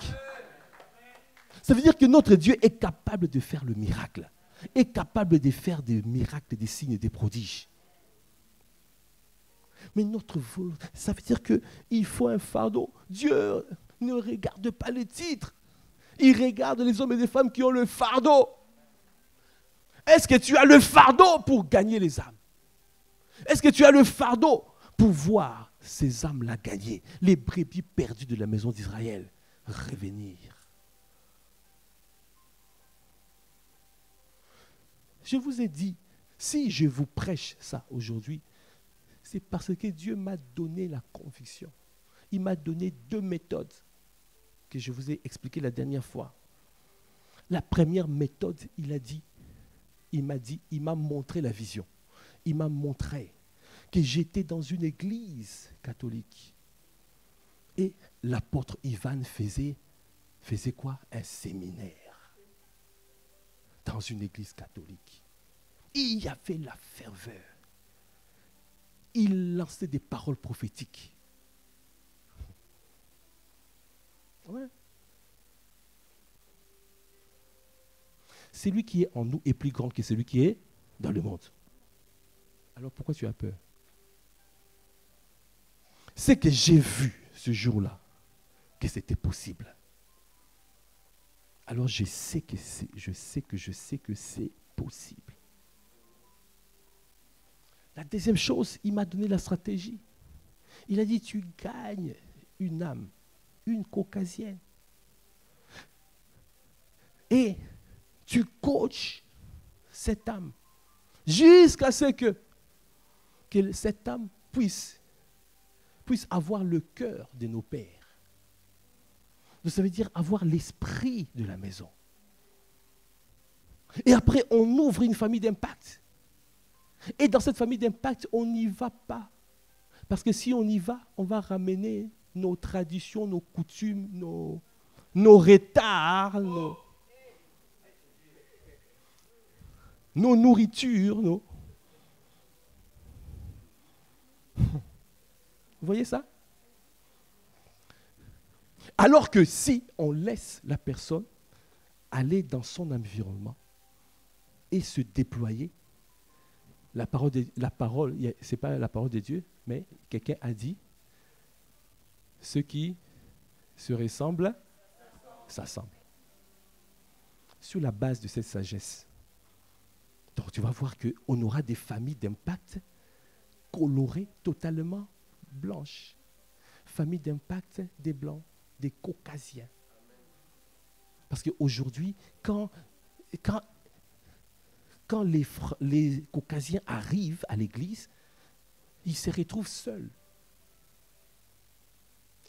Ça veut dire que notre Dieu est capable de faire le miracle, est capable de faire des miracles, des signes, des prodiges. Mais ça veut dire qu'il faut un fardeau. Dieu ne regarde pas les titres. Il regarde les hommes et les femmes qui ont le fardeau. Est-ce que tu as le fardeau pour gagner les âmes? Est-ce que tu as le fardeau pour voir ces âmes-là gagner, les brebis perdues de la maison d'Israël revenir? Je vous ai dit, si je vous prêche ça aujourd'hui, c'est parce que Dieu m'a donné la conviction. Il m'a donné 2 méthodes que je vous ai expliquées la dernière fois. La première méthode, il m'a montré la vision. Il m'a montré que j'étais dans une église catholique. Et l'apôtre Ivan faisait quoi? Un séminaire dans une église catholique. Il y avait la ferveur. Il lançait des paroles prophétiques. Ouais. Celui qui est en nous est plus grand que celui qui est dans le monde. Alors pourquoi tu as peur? C'est que j'ai vu ce jour-là que c'était possible. Alors je sais que c'est possible. La deuxième chose, il m'a donné la stratégie. Il a dit, tu gagnes une âme, une caucasienne. Et tu coaches cette âme jusqu'à ce que cette âme puisse avoir le cœur de nos pères. Donc, ça veut dire avoir l'esprit de la maison. Et après, on ouvre une famille d'impact. Et dans cette famille d'impact, on n'y va pas. Parce que si on y va, on va ramener nos traditions, nos coutumes, nos retards, nos nourritures. Vous voyez ça? Alors que si on laisse la personne aller dans son environnement et se déployer, la parole, ce n'est pas la parole de Dieu, mais quelqu'un a dit, ceux qui se ressemblent, s'assemblent. Sur la base de cette sagesse, donc tu vas voir qu'on aura des familles d'impact colorées, totalement blanches. Famille d'impact des blancs, des caucasiens. Parce qu'aujourd'hui, quand les caucasiens arrivent à l'église, ils se retrouvent seuls.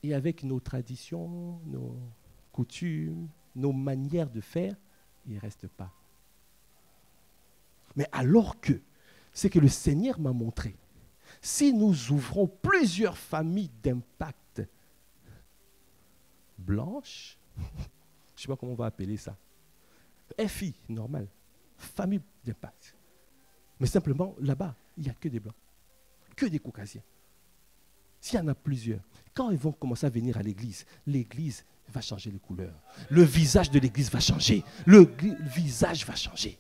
Et avec nos traditions, nos coutumes, nos manières de faire, ils ne restent pas. Mais alors que, c'est que le Seigneur m'a montré, si nous ouvrons plusieurs familles d'impact blanches, je ne sais pas comment on va appeler ça, FI, normal, famille d'impact. Mais simplement, là-bas, il n'y a que des blancs, que des caucasiens. S'il y en a plusieurs, quand ils vont commencer à venir à l'église va changer de couleur. Le visage de l'église va changer. Le visage va changer.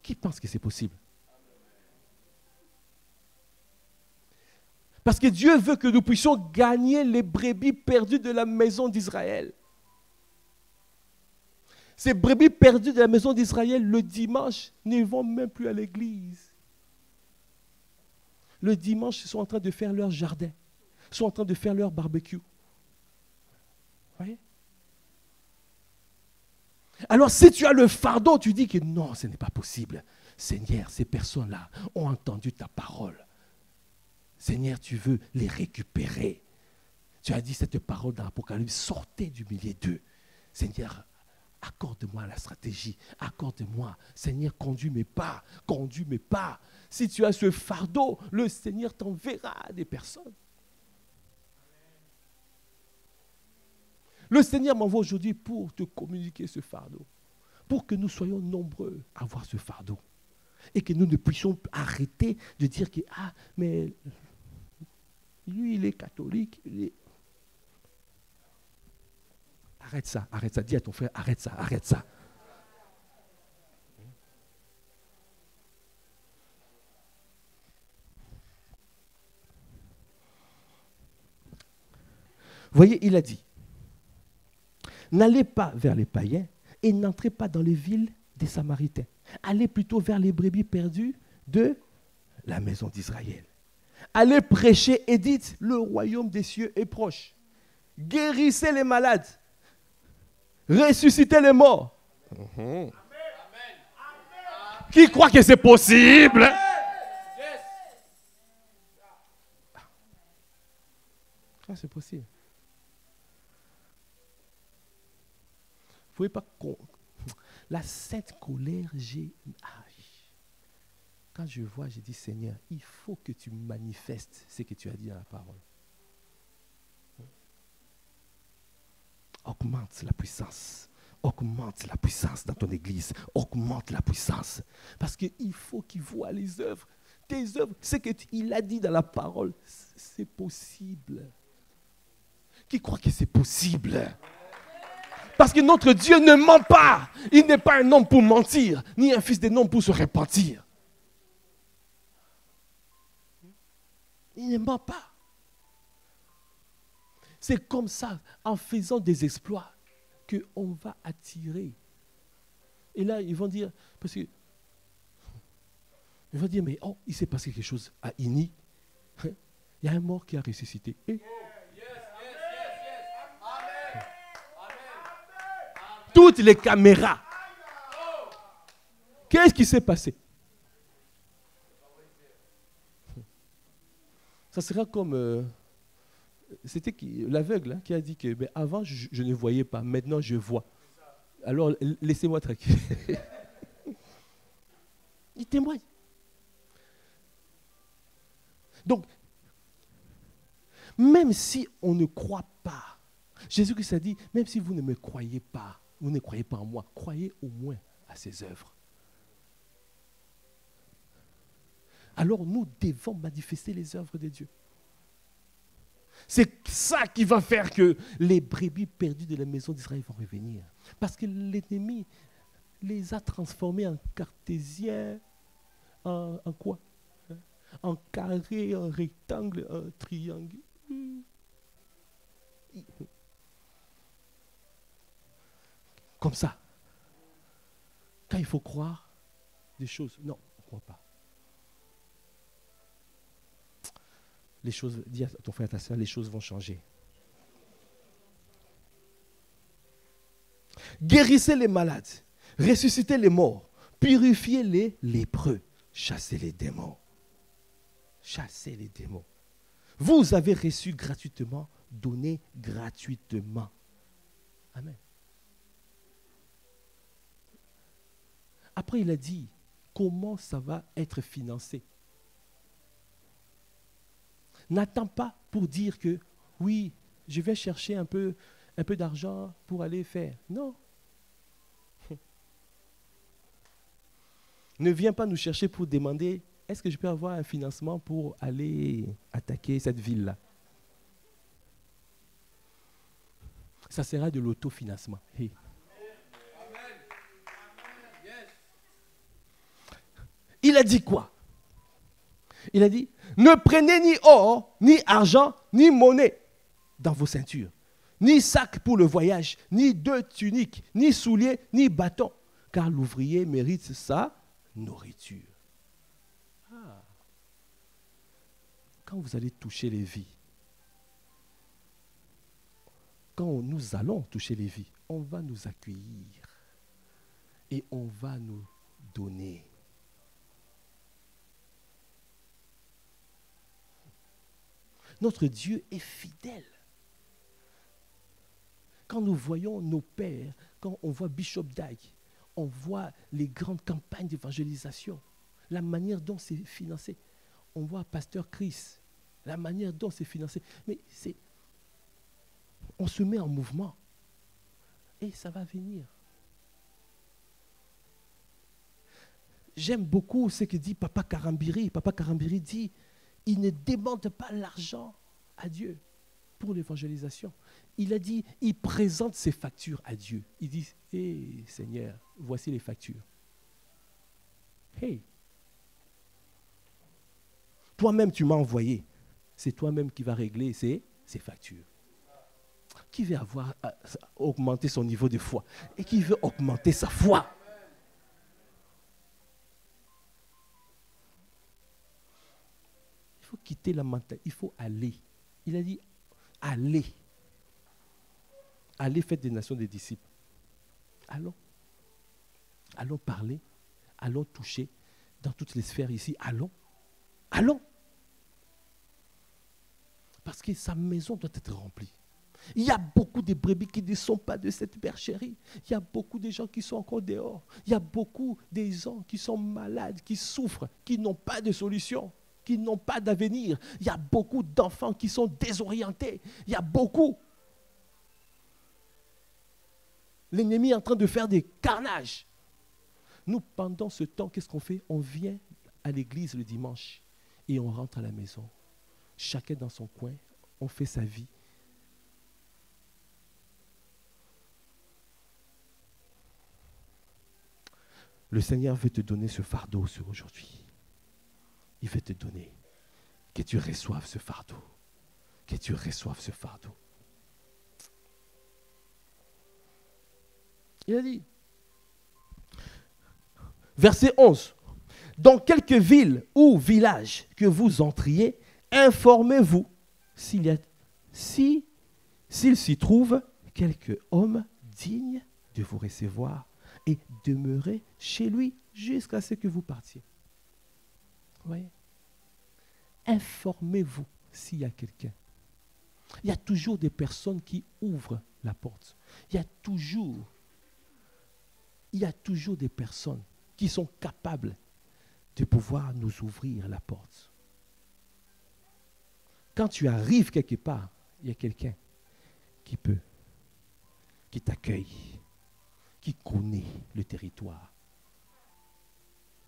Qui pense que c'est possible? Parce que Dieu veut que nous puissions gagner les brebis perdues de la maison d'Israël. Ces brebis perdues de la maison d'Israël, le dimanche, ne vont même plus à l'église. Le dimanche, ils sont en train de faire leur jardin. Ils sont en train de faire leur barbecue. Vous voyez? Alors, si tu as le fardeau, tu dis que non, ce n'est pas possible. Seigneur, ces personnes-là ont entendu ta parole. Seigneur, tu veux les récupérer. Tu as dit cette parole dans l'Apocalypse, sortez du milieu d'eux. Seigneur, accorde-moi la stratégie, accorde-moi. Seigneur, conduis mes pas, conduis mes pas. Si tu as ce fardeau, le Seigneur t'enverra des personnes. Le Seigneur m'envoie aujourd'hui pour te communiquer ce fardeau, pour que nous soyons nombreux à avoir ce fardeau et que nous ne puissions arrêter de dire que, ah, mais lui, il est catholique, Arrête ça, dis à ton frère, arrête ça. Vous voyez, il a dit, n'allez pas vers les païens et n'entrez pas dans les villes des Samaritains. Allez plutôt vers les brebis perdues de la maison d'Israël. Allez prêcher et dites, le royaume des cieux est proche. Guérissez les malades. Ressuscitez les morts. Amen. Qui croit que c'est possible? C'est possible. Vous ne pouvez pas... La sainte colère, quand je vois, j'ai dit, Seigneur, il faut que tu manifestes ce que tu as dit dans la parole. Augmente la puissance. Augmente la puissance dans ton église. Augmente la puissance. Parce qu'il faut qu'il voit les œuvres. Tes œuvres, ce qu'il a dit dans la parole, c'est possible. Qui croit que c'est possible? Parce que notre Dieu ne ment pas. Il n'est pas un homme pour mentir, ni un fils d'un homme pour se repentir. Il ne ment pas. C'est comme ça, en faisant des exploits, qu'on va attirer. Et là, ils vont dire, parce que, ils vont dire, mais oh, il s'est passé quelque chose à Ini. Il y a un mort qui a ressuscité. Et toutes les caméras. Qu'est-ce qui s'est passé? Ça sera comme... c'était l'aveugle qui a dit que ben, avant, je ne voyais pas. Maintenant, je vois. Alors, laissez-moi tranquille. Il témoigne. Donc, Même si on ne croit pas, Jésus-Christ a dit, même si vous ne me croyez pas, vous ne croyez pas en moi, croyez au moins à ses œuvres. Alors nous devons manifester les œuvres de Dieu. C'est ça qui va faire que les brebis perdues de la maison d'Israël vont revenir. Parce que l'ennemi les a transformés en cartésiens, en quoi? En carré, en rectangle, en triangle. Comme ça. Quand il faut croire des choses, non, on ne croit pas. Les choses, dis à ton frère, à ta soeur, les choses vont changer. Guérissez les malades, ressuscitez les morts, purifiez les lépreux, chassez les démons. Chassez les démons. Vous avez reçu gratuitement, donnez gratuitement. Amen. Après, il a dit, comment ça va être financé? N'attends pas pour dire que, oui, je vais chercher un peu d'argent pour aller faire. Non. Ne viens pas nous chercher pour demander, est-ce que je peux avoir un financement pour aller attaquer cette ville-là? Ça sera de l'autofinancement. Hey. Il a dit quoi? Il a dit, ne prenez ni or, ni argent, ni monnaie dans vos ceintures, ni sac pour le voyage, ni deux tuniques, ni souliers, ni bâtons, car l'ouvrier mérite sa nourriture. Ah. Quand vous allez toucher les vies, quand nous allons toucher les vies, on va nous accueillir et on va nous donner. Notre Dieu est fidèle. Quand nous voyons nos pères, quand on voit Bishop Dag, on voit les grandes campagnes d'évangélisation, la manière dont c'est financé. On voit Pasteur Chris, la manière dont c'est financé. Mais on se met en mouvement et ça va venir. J'aime beaucoup ce que dit Papa Karambiri. Papa Karambiri dit, il ne demande pas l'argent à Dieu pour l'évangélisation. Il a dit, il présente ses factures à Dieu. Il dit, hé Seigneur, voici les factures. Hey, toi-même tu m'as envoyé. C'est toi-même qui vas régler ces factures. Qui veut augmenter son niveau de foi et qui veut augmenter sa foi? Il faut quitter la mentalité, il faut aller. Il a dit, allez. Allez, faites des nations des disciples. Allons. Allons parler, allons toucher dans toutes les sphères ici. Allons. Allons. Parce que sa maison doit être remplie. Il y a beaucoup de brebis qui ne sont pas de cette bergerie. Il y a beaucoup de gens qui sont encore dehors. Il y a beaucoup de gens qui sont malades, qui souffrent, qui n'ont pas de solution, qui n'ont pas d'avenir. Il y a beaucoup d'enfants qui sont désorientés. Il y a beaucoup. L'ennemi est en train de faire des carnages. Nous, pendant ce temps, qu'est-ce qu'on fait? On vient à l'église le dimanche et on rentre à la maison. Chacun dans son coin, on fait sa vie. Le Seigneur veut te donner ce fardeau sur aujourd'hui. Il veut te donner. Que tu reçoives ce fardeau. Que tu reçoives ce fardeau. Il a dit, verset 11, dans quelque ville ou village que vous entriez, informez-vous s'il s'y trouve quelque homme digne de vous recevoir et demeurez chez lui jusqu'à ce que vous partiez. Vous voyez? Informez-vous s'il y a quelqu'un. Il y a toujours des personnes qui ouvrent la porte. Il y a toujours des personnes qui sont capables de pouvoir nous ouvrir la porte. quand tu arrives quelque part, il y a quelqu'un qui t'accueille, qui connaît le territoire.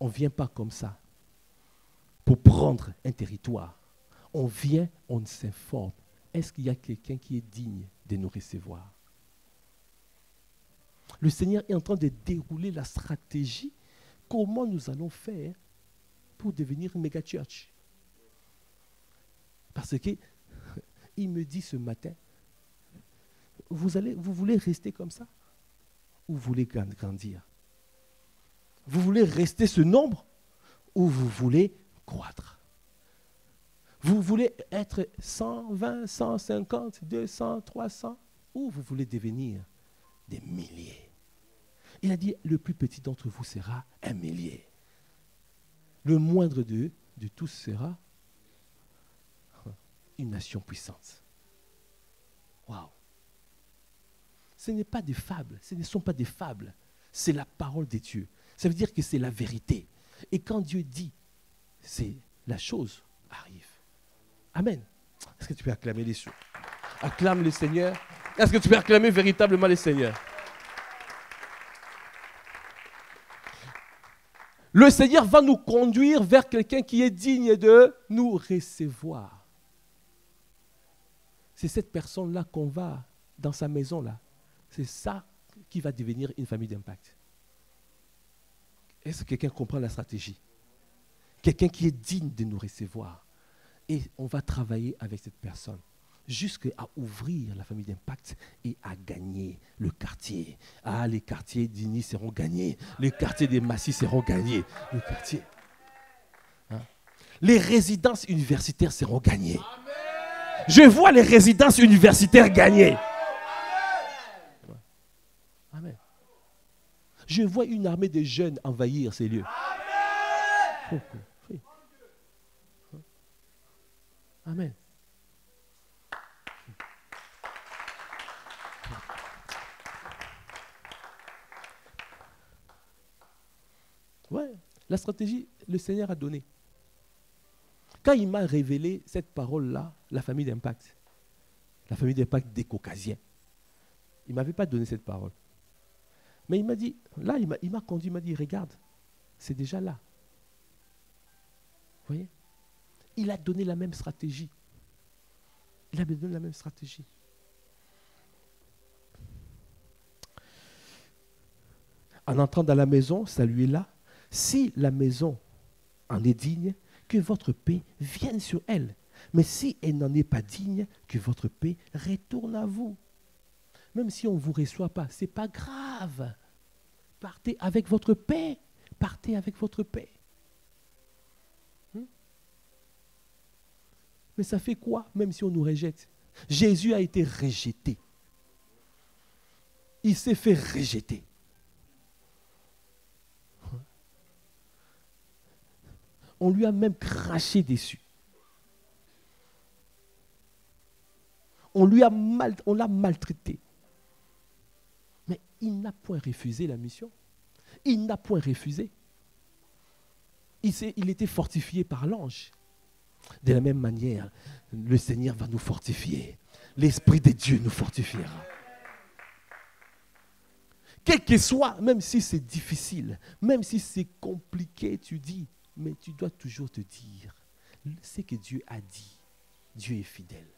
On ne vient pas comme ça pour prendre un territoire. On vient, on s'informe. Est-ce qu'il y a quelqu'un qui est digne de nous recevoir? Le Seigneur est en train de dérouler la stratégie. Comment nous allons faire pour devenir une méga church? Parce que il me dit ce matin, vous voulez rester comme ça? Ou vous voulez grandir? Vous voulez rester ce nombre? Ou vous voulez croître? Vous voulez être 120, 150, 200, 300? Ou vous voulez devenir des milliers? Il a dit, le plus petit d'entre vous sera un millier. Le moindre de tous sera une nation puissante. Waouh! Ce n'est pas des fables, ce ne sont pas des fables. C'est la parole de Dieu. Ça veut dire que c'est la vérité. Et quand Dieu dit, c'est la chose arrive. Amen. Est-ce que tu peux acclamer les cieux? Acclame le Seigneur. Est-ce que tu peux acclamer véritablement le Seigneur? Le Seigneur va nous conduire vers quelqu'un qui est digne de nous recevoir. C'est cette personne-là qu'on va dans sa maison-là. C'est ça qui va devenir une famille d'impact. Est-ce que quelqu'un comprend la stratégie? Quelqu'un qui est digne de nous recevoir. Et on va travailler avec cette personne jusqu'à ouvrir la famille d'impact et à gagner le quartier. Ah, les quartiers d'Igny seront gagnés. Les quartiers des Massy seront gagnés. Le quartier. Hein? Les résidences universitaires seront gagnées. Amen. Je vois les résidences universitaires gagnées. Amen. Je vois une armée de jeunes envahir ces lieux. Amen. Oui. Amen. Ouais, la stratégie, le Seigneur a donné. Quand il m'a révélé cette parole-là, la famille d'impact des Caucasiens, il ne m'avait pas donné cette parole. Mais il m'a dit, là, il m'a conduit, il m'a dit, regarde, c'est déjà là. Vous voyez? Il a donné la même stratégie. Il a donné la même stratégie. En entrant dans la maison, saluez-la. Si la maison en est digne, que votre paix vienne sur elle. Mais si elle n'en est pas digne, que votre paix retourne à vous. Même si on ne vous reçoit pas, ce n'est pas grave. Partez avec votre paix. Partez avec votre paix. Mais ça fait quoi, même si on nous rejette? Jésus a été rejeté. Il s'est fait rejeter. On lui a même craché dessus. On l'a maltraité. Mais il n'a point refusé la mission. Il n'a point refusé. Il était fortifié par l'ange. De la même manière, le Seigneur va nous fortifier. L'Esprit de Dieu nous fortifiera. Quel que soit, même si c'est difficile, même si c'est compliqué, tu dis, mais tu dois toujours te dire, ce que Dieu a dit, Dieu est fidèle.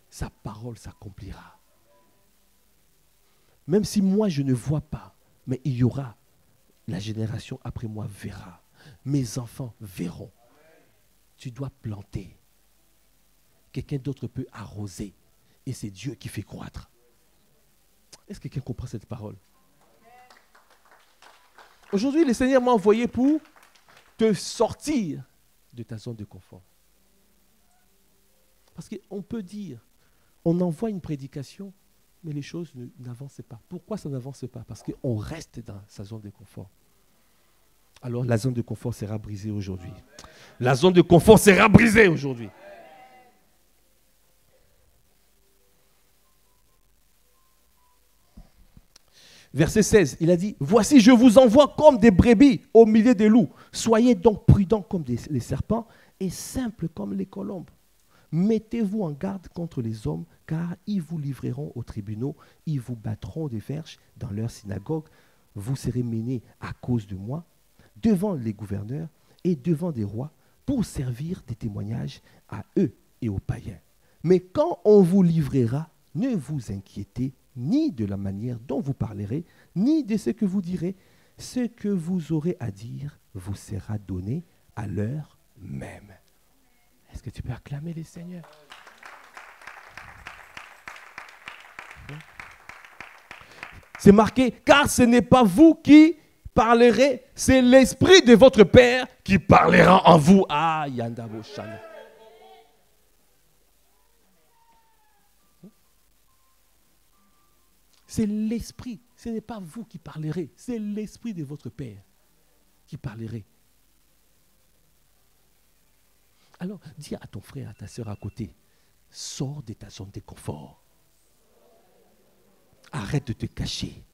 Sa parole s'accomplira. Même si moi je ne vois pas, mais il y aura, la génération après moi verra. Mes enfants verront. Tu dois planter. Quelqu'un d'autre peut arroser. Et c'est Dieu qui fait croître. Est-ce que quelqu'un comprend cette parole? Aujourd'hui, le Seigneur m'a envoyé pour te sortir de ta zone de confort. Parce qu'on peut dire, on envoie une prédication, mais les choses n'avancent pas. Pourquoi ça n'avance pas? Parce qu'on reste dans sa zone de confort. Alors la zone de confort sera brisée aujourd'hui. La zone de confort sera brisée aujourd'hui. Verset 16, il a dit, « Voici, je vous envoie comme des brebis au milieu des loups. Soyez donc prudents comme les serpents et simples comme les colombes. » Mettez-vous en garde contre les hommes, car ils vous livreront aux tribunaux, ils vous battront des verges dans leur synagogue, vous serez menés à cause de moi devant les gouverneurs et devant des rois pour servir des témoignages à eux et aux païens. Mais quand on vous livrera, ne vous inquiétez ni de la manière dont vous parlerez, ni de ce que vous direz. Ce que vous aurez à dire vous sera donné à l'heure même. Est-ce que tu peux acclamer les seigneurs? C'est marqué, car ce n'est pas vous qui parlerez, c'est l'Esprit de votre Père qui parlera en vous. Ah, Yandabo Shana. C'est l'Esprit, ce n'est pas vous qui parlerez, c'est l'Esprit de votre Père qui parlerait. Alors, dis à ton frère, à ta soeur à côté, sors de ta zone de confort. Arrête de te cacher.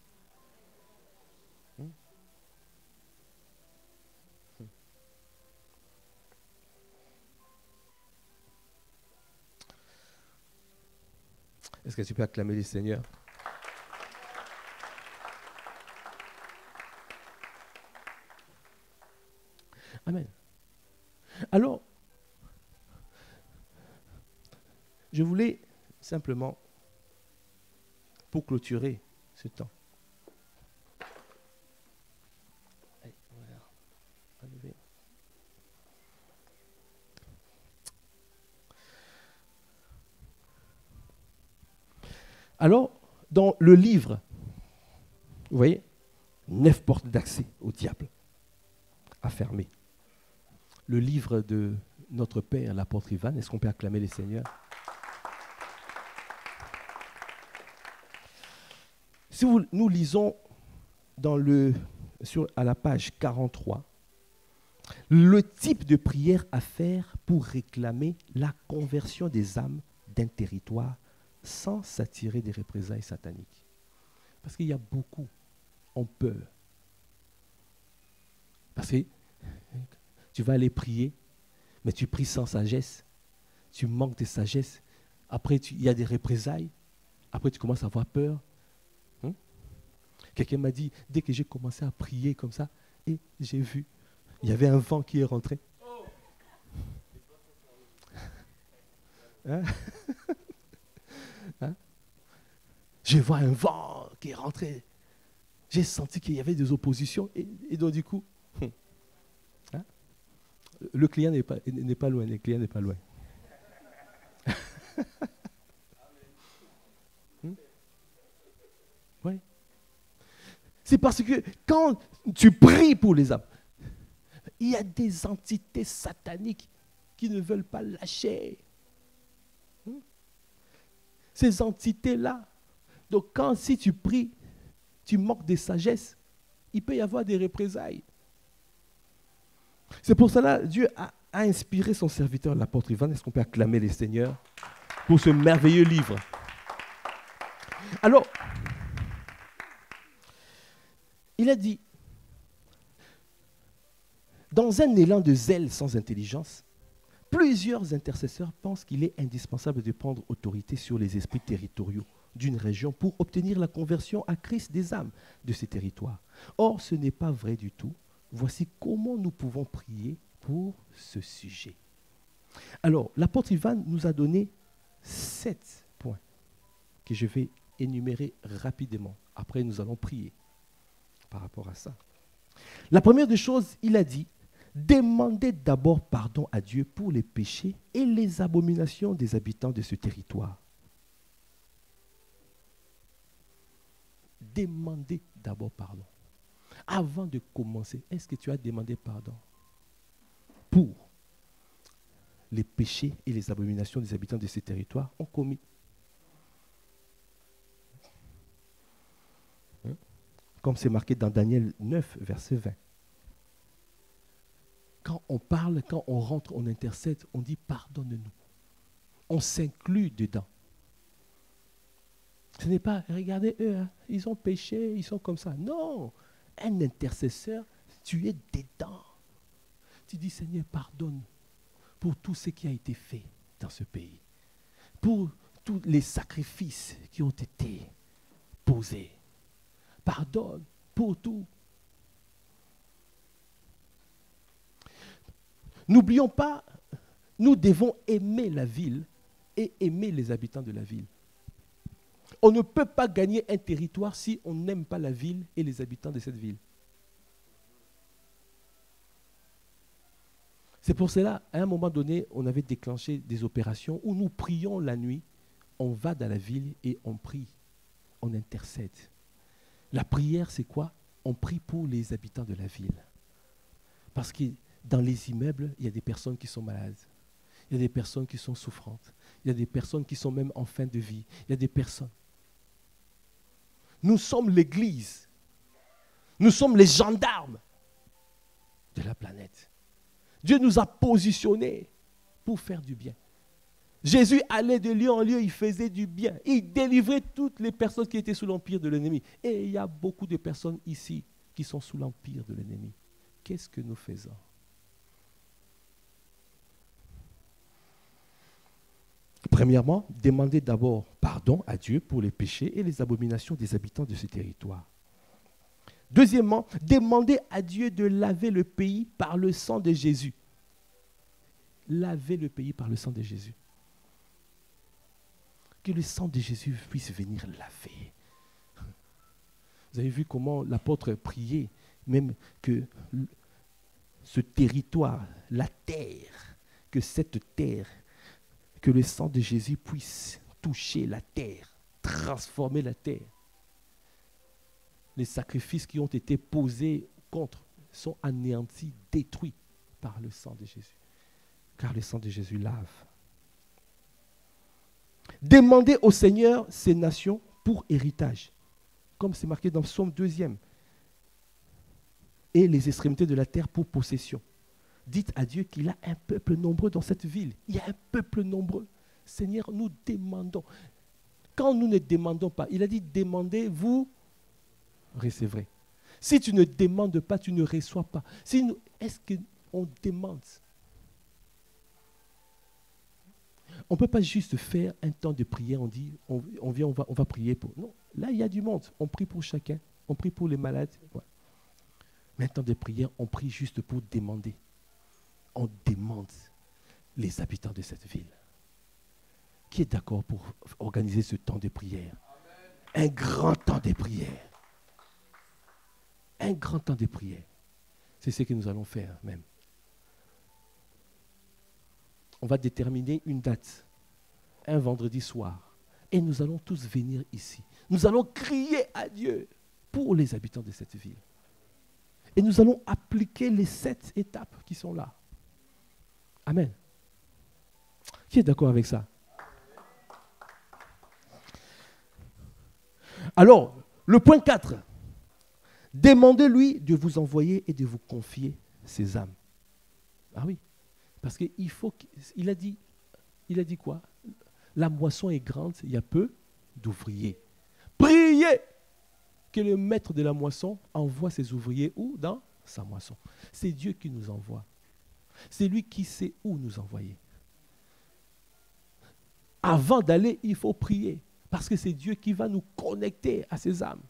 Est-ce que tu peux acclamer le Seigneur? Amen. Alors, je voulais simplement, pour clôturer ce temps, allez, voilà, enlever. Alors, dans le livre, vous voyez, 9 portes d'accès au diable à fermer. Le livre de notre Père, l'apôtre Ivan, est-ce qu'on peut acclamer les seigneurs? Si nous lisons à la page 43, le type de prière à faire pour réclamer la conversion des âmes d'un territoire sans s'attirer des représailles sataniques. Parce qu'il y a beaucoup ont peur. Parce que tu vas aller prier, mais tu pries sans sagesse, tu manques de sagesse, après il y a des représailles, après tu commences à avoir peur. Quelqu'un m'a dit, dès que j'ai commencé à prier comme ça, et j'ai vu, il y avait un vent qui est rentré. Hein? Hein? Je vois un vent qui est rentré. J'ai senti qu'il y avait des oppositions, et donc du coup, hein? Le client n'est pas loin, le client n'est pas loin. Oui. C'est parce que quand tu pries pour les âmes, il y a des entités sataniques qui ne veulent pas lâcher. Ces entités-là. Donc si tu pries, tu manques de sagesse, il peut y avoir des représailles. C'est pour cela que Dieu a inspiré son serviteur, l'apôtre Ivan. Est-ce qu'on peut acclamer les seigneurs pour ce merveilleux livre? Alors, il a dit, dans un élan de zèle sans intelligence, plusieurs intercesseurs pensent qu'il est indispensable de prendre autorité sur les esprits territoriaux d'une région pour obtenir la conversion à Christ des âmes de ces territoires. Or, ce n'est pas vrai du tout. Voici comment nous pouvons prier pour ce sujet. Alors, l'apôtre Ivan nous a donné 7 points que je vais énumérer rapidement. Après, nous allons prier par rapport à ça. La première des choses, il a dit, demandez d'abord pardon à Dieu pour les péchés et les abominations des habitants de ce territoire. Demandez d'abord pardon. Avant de commencer, est-ce que tu as demandé pardon pour les péchés et les abominations des habitants de ces territoires ont commis? Comme c'est marqué dans Daniel 9, verset 20. Quand on parle, quand on rentre, on intercède, on dit pardonne-nous. On s'inclut dedans. Ce n'est pas, regardez eux, hein, ils ont péché, ils sont comme ça. Non, un intercesseur, tu es dedans. Tu dis, Seigneur, pardonne pour tout ce qui a été fait. dans ce pays, pour tous les sacrifices qui ont été posés. Pardonne pour tout. N'oublions pas, nous devons aimer la ville et aimer les habitants de la ville. On ne peut pas gagner un territoire si on n'aime pas la ville et les habitants de cette ville. C'est pour cela, à un moment donné, on avait déclenché des opérations où nous prions la nuit. On va dans la ville et on prie, on intercède. La prière, c'est quoi? On prie pour les habitants de la ville. Parce que dans les immeubles, il y a des personnes qui sont malades. Il y a des personnes qui sont souffrantes. Il y a des personnes qui sont même en fin de vie. Il y a des personnes. Nous sommes l'Église. Nous sommes les gendarmes de la planète. Dieu nous a positionnés pour faire du bien. Jésus allait de lieu en lieu, il faisait du bien. Il délivrait toutes les personnes qui étaient sous l'empire de l'ennemi. Et il y a beaucoup de personnes ici qui sont sous l'empire de l'ennemi. Qu'est-ce que nous faisons? Premièrement, demandez d'abord pardon à Dieu pour les péchés et les abominations des habitants de ce territoire. Deuxièmement, demandez à Dieu de laver le pays par le sang de Jésus. Lavez le pays par le sang de Jésus. Que le sang de Jésus puisse venir laver. Vous avez vu comment l'apôtre priait, même que ce territoire, la terre, que cette terre, que le sang de Jésus puisse toucher la terre, transformer la terre. Les sacrifices qui ont été posés contre sont anéantis, détruits par le sang de Jésus. Car le sang de Jésus lave. Demandez au Seigneur ces nations pour héritage, comme c'est marqué dans Psaume 2e, et les extrémités de la terre pour possession. Dites à Dieu qu'il a un peuple nombreux dans cette ville. Il y a un peuple nombreux. Seigneur, nous demandons. Quand nous ne demandons pas, il a dit demandez, vous recevrez. Si tu ne demandes pas, tu ne reçois pas. Est-ce qu'on demande? On ne peut pas juste faire un temps de prière, on dit, on vient, on va prier pour. Non, là il y a du monde. On prie pour chacun, on prie pour les malades. Ouais. Mais un temps de prière, on prie juste pour demander. On demande les habitants de cette ville. Qui est d'accord pour organiser ce temps de prière? Amen. Un grand temps de prière. Un grand temps de prière. C'est ce que nous allons faire même. On va déterminer une date, un vendredi soir, et nous allons tous venir ici. Nous allons crier à Dieu pour les habitants de cette ville. Et nous allons appliquer les 7 étapes qui sont là. Amen. Qui est d'accord avec ça? Alors, le point 4. Demandez-lui de vous envoyer et de vous confier ses âmes. Ah oui, parce qu'il faut qu'il a dit quoi? La moisson est grande, il y a peu d'ouvriers. Priez que le maître de la moisson envoie ses ouvriers où? Dans sa moisson. C'est Dieu qui nous envoie. C'est lui qui sait où nous envoyer. Avant d'aller, il faut prier. Parce que c'est Dieu qui va nous connecter à ces âmes.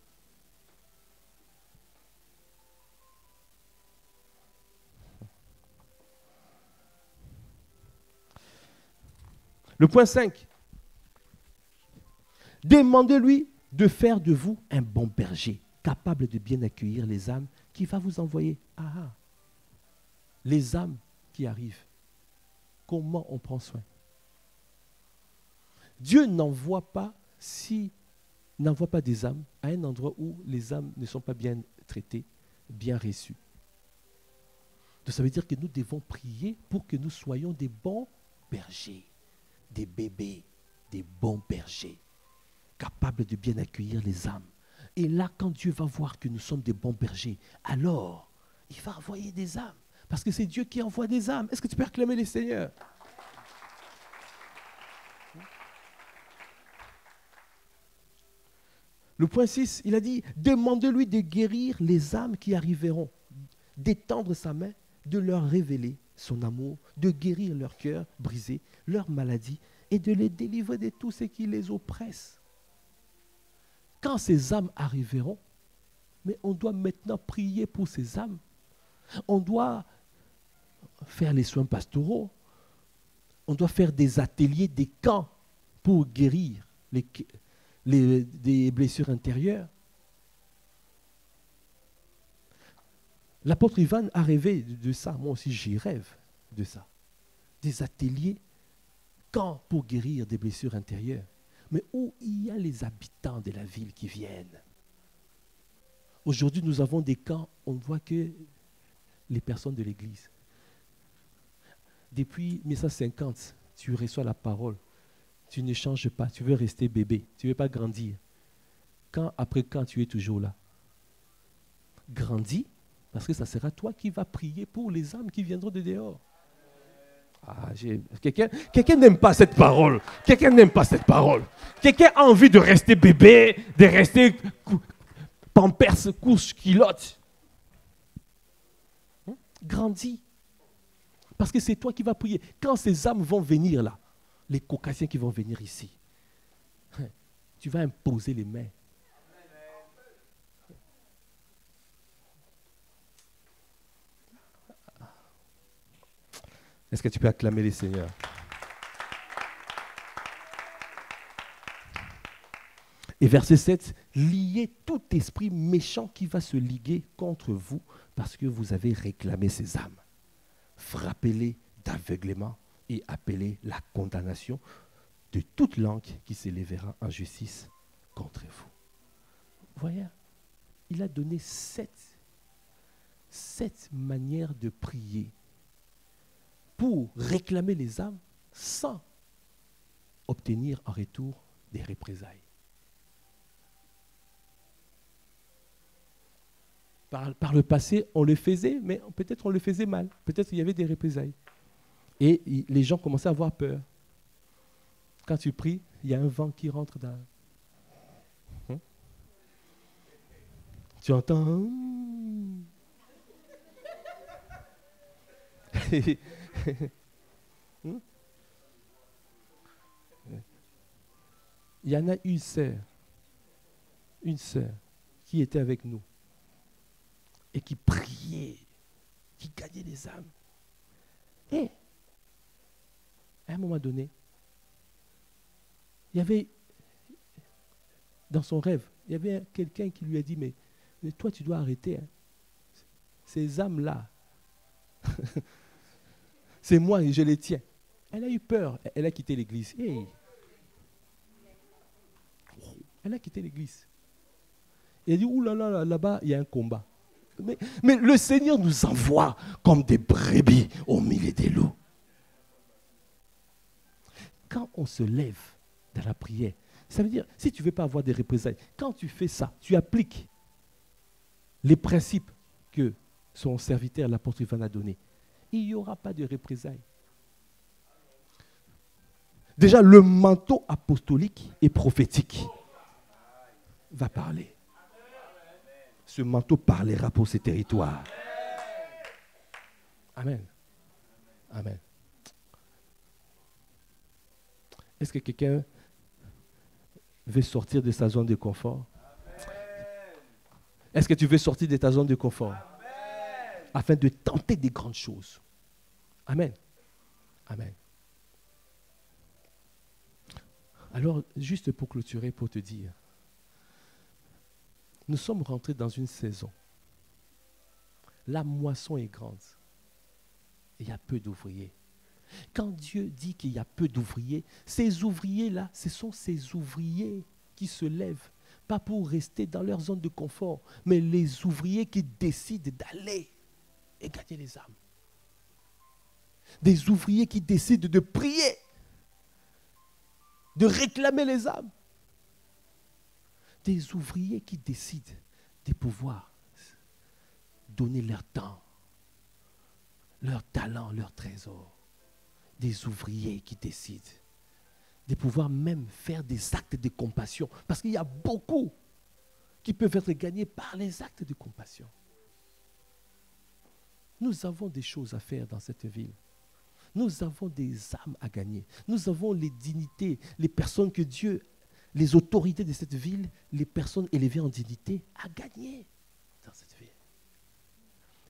Le point 5. Demandez-lui de faire de vous un bon berger, capable de bien accueillir les âmes qui va vous envoyer. Les âmes qui arrivent. Comment on prend soin? Dieu n'envoie pas des âmes à un endroit où les âmes ne sont pas bien traitées, bien reçues. Donc ça veut dire que nous devons prier pour que nous soyons des bons bergers, des bébés, des bons bergers, capables de bien accueillir les âmes. Et là, quand Dieu va voir que nous sommes des bons bergers, alors il va envoyer des âmes. Parce que c'est Dieu qui envoie des âmes. Est-ce que tu peux acclamer les Seigneurs? Le point 6, il a dit, demandez-lui de guérir les âmes qui arriveront, d'étendre sa main, de leur révéler son amour, de guérir leur cœur brisé, leur maladie et de les délivrer de tout ce qui les oppresse. Quand ces âmes arriveront, mais on doit maintenant prier pour ces âmes. On doit faire les soins pastoraux. On doit faire des ateliers, des camps pour guérir des blessures intérieures. L'apôtre Ivan a rêvé de ça. Moi aussi, j'y rêve de ça. Des ateliers, camps pour guérir des blessures intérieures. Mais où il y a les habitants de la ville qui viennent. Aujourd'hui, nous avons des camps, on ne voit que les personnes de l'église. Depuis 1950, tu reçois la parole. Tu ne changes pas, tu veux rester bébé, tu ne veux pas grandir. Quand après quand tu es toujours là. Grandis, parce que ça sera toi qui vas prier pour les âmes qui viendront de dehors. Ah, quelqu'un n'aime pas cette parole. Quelqu'un n'aime pas cette parole. Quelqu'un a envie de rester bébé, de rester pampers, couche, culotte. Grandis. Parce que c'est toi qui vas prier. Quand ces âmes vont venir là, les caucasiens qui vont venir ici, tu vas imposer les mains. Est-ce que tu peux acclamer les seigneurs? Et verset 7, liez tout esprit méchant qui va se liguer contre vous parce que vous avez réclamé ces âmes. Frappez-les d'aveuglement et appelez la condamnation de toute langue qui s'élèvera en justice contre vous. Voyez, il a donné sept manières de prier pour réclamer les âmes sans obtenir en retour des représailles. Par le passé, on le faisait, mais peut-être on le faisait mal. Peut-être qu'il y avait des représailles. Et les gens commençaient à avoir peur. Quand tu pries, il y a un vent qui rentre dans... Tu entends... Il y en a une sœur qui était avec nous et qui priait, qui gagnait les âmes. Et à un moment donné, il y avait, dans son rêve, il y avait quelqu'un qui lui a dit, mais toi tu dois arrêter. Hein. Ces âmes-là, c'est moi et je les tiens. Elle a eu peur, elle a quitté l'église. Hey. Elle a quitté l'église. Elle a dit, oulala, là-bas, il y a un combat. Mais le Seigneur nous envoie comme des brebis au milieu des loups. Quand on se lève dans la prière, ça veut dire, si tu ne veux pas avoir des représailles, quand tu fais ça, tu appliques les principes que son serviteur, l'apôtre Ivan, a donnés, il n'y aura pas de représailles. Déjà, le manteau apostolique et prophétique va parler. Ce manteau parlera pour ces territoires. Amen. Amen. Est-ce que quelqu'un veut sortir de sa zone de confort? Est-ce que tu veux sortir de ta zone de confort? Afin de tenter des grandes choses. Amen. Amen. Alors, juste pour clôturer, pour te dire, nous sommes rentrés dans une saison. La moisson est grande. Il y a peu d'ouvriers. Quand Dieu dit qu'il y a peu d'ouvriers, ces ouvriers-là, ce sont ces ouvriers qui se lèvent, pas pour rester dans leur zone de confort, mais les ouvriers qui décident d'aller et gagner les âmes. Des ouvriers qui décident de prier, de réclamer les âmes. Des ouvriers qui décident de pouvoir donner leur temps, leur talent, leur trésor. Des ouvriers qui décident de pouvoir même faire des actes de compassion. Parce qu'il y a beaucoup qui peuvent être gagnés par les actes de compassion. Nous avons des choses à faire dans cette ville. Nous avons des âmes à gagner. Nous avons les dignités, les personnes que Dieu, les autorités de cette ville, les personnes élevées en dignité à gagner dans cette ville.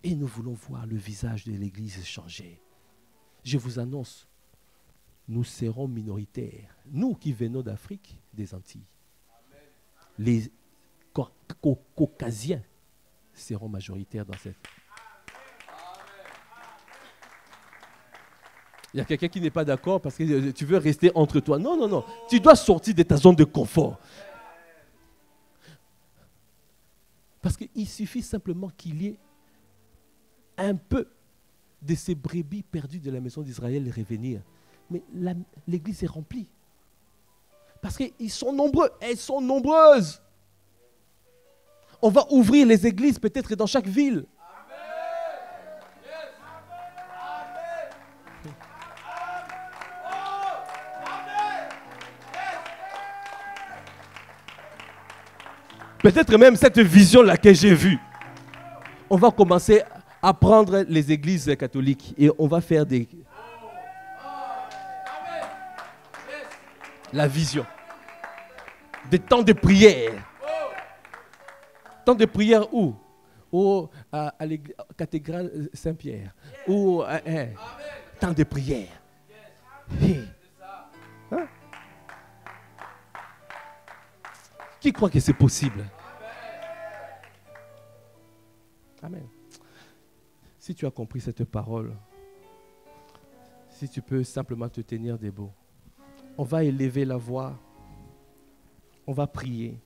Et nous voulons voir le visage de l'Église changer. Je vous annonce, nous serons minoritaires. Nous qui venons d'Afrique, des Antilles. Les Caucasiens seront majoritaires dans cette. Il y a quelqu'un qui n'est pas d'accord parce que tu veux rester entre toi. Non, non, non. Tu dois sortir de ta zone de confort. Parce qu'il suffit simplement qu'il y ait un peu de ces brebis perdues de la maison d'Israël revenir. Mais l'église est remplie. Parce qu'ils sont nombreux. Elles sont nombreuses. On va ouvrir les églises peut-être dans chaque ville. Peut-être même cette vision-là que j'ai vue. On va commencer à prendre les églises catholiques et on va faire la vision. Des temps de prière. Temps de prière où? À la cathédrale Saint-Pierre. Ou temps de prière. Hein? Qui croit que c'est possible? Amen. Si tu as compris cette parole, si tu peux simplement te tenir debout, on va élever la voix, on va prier,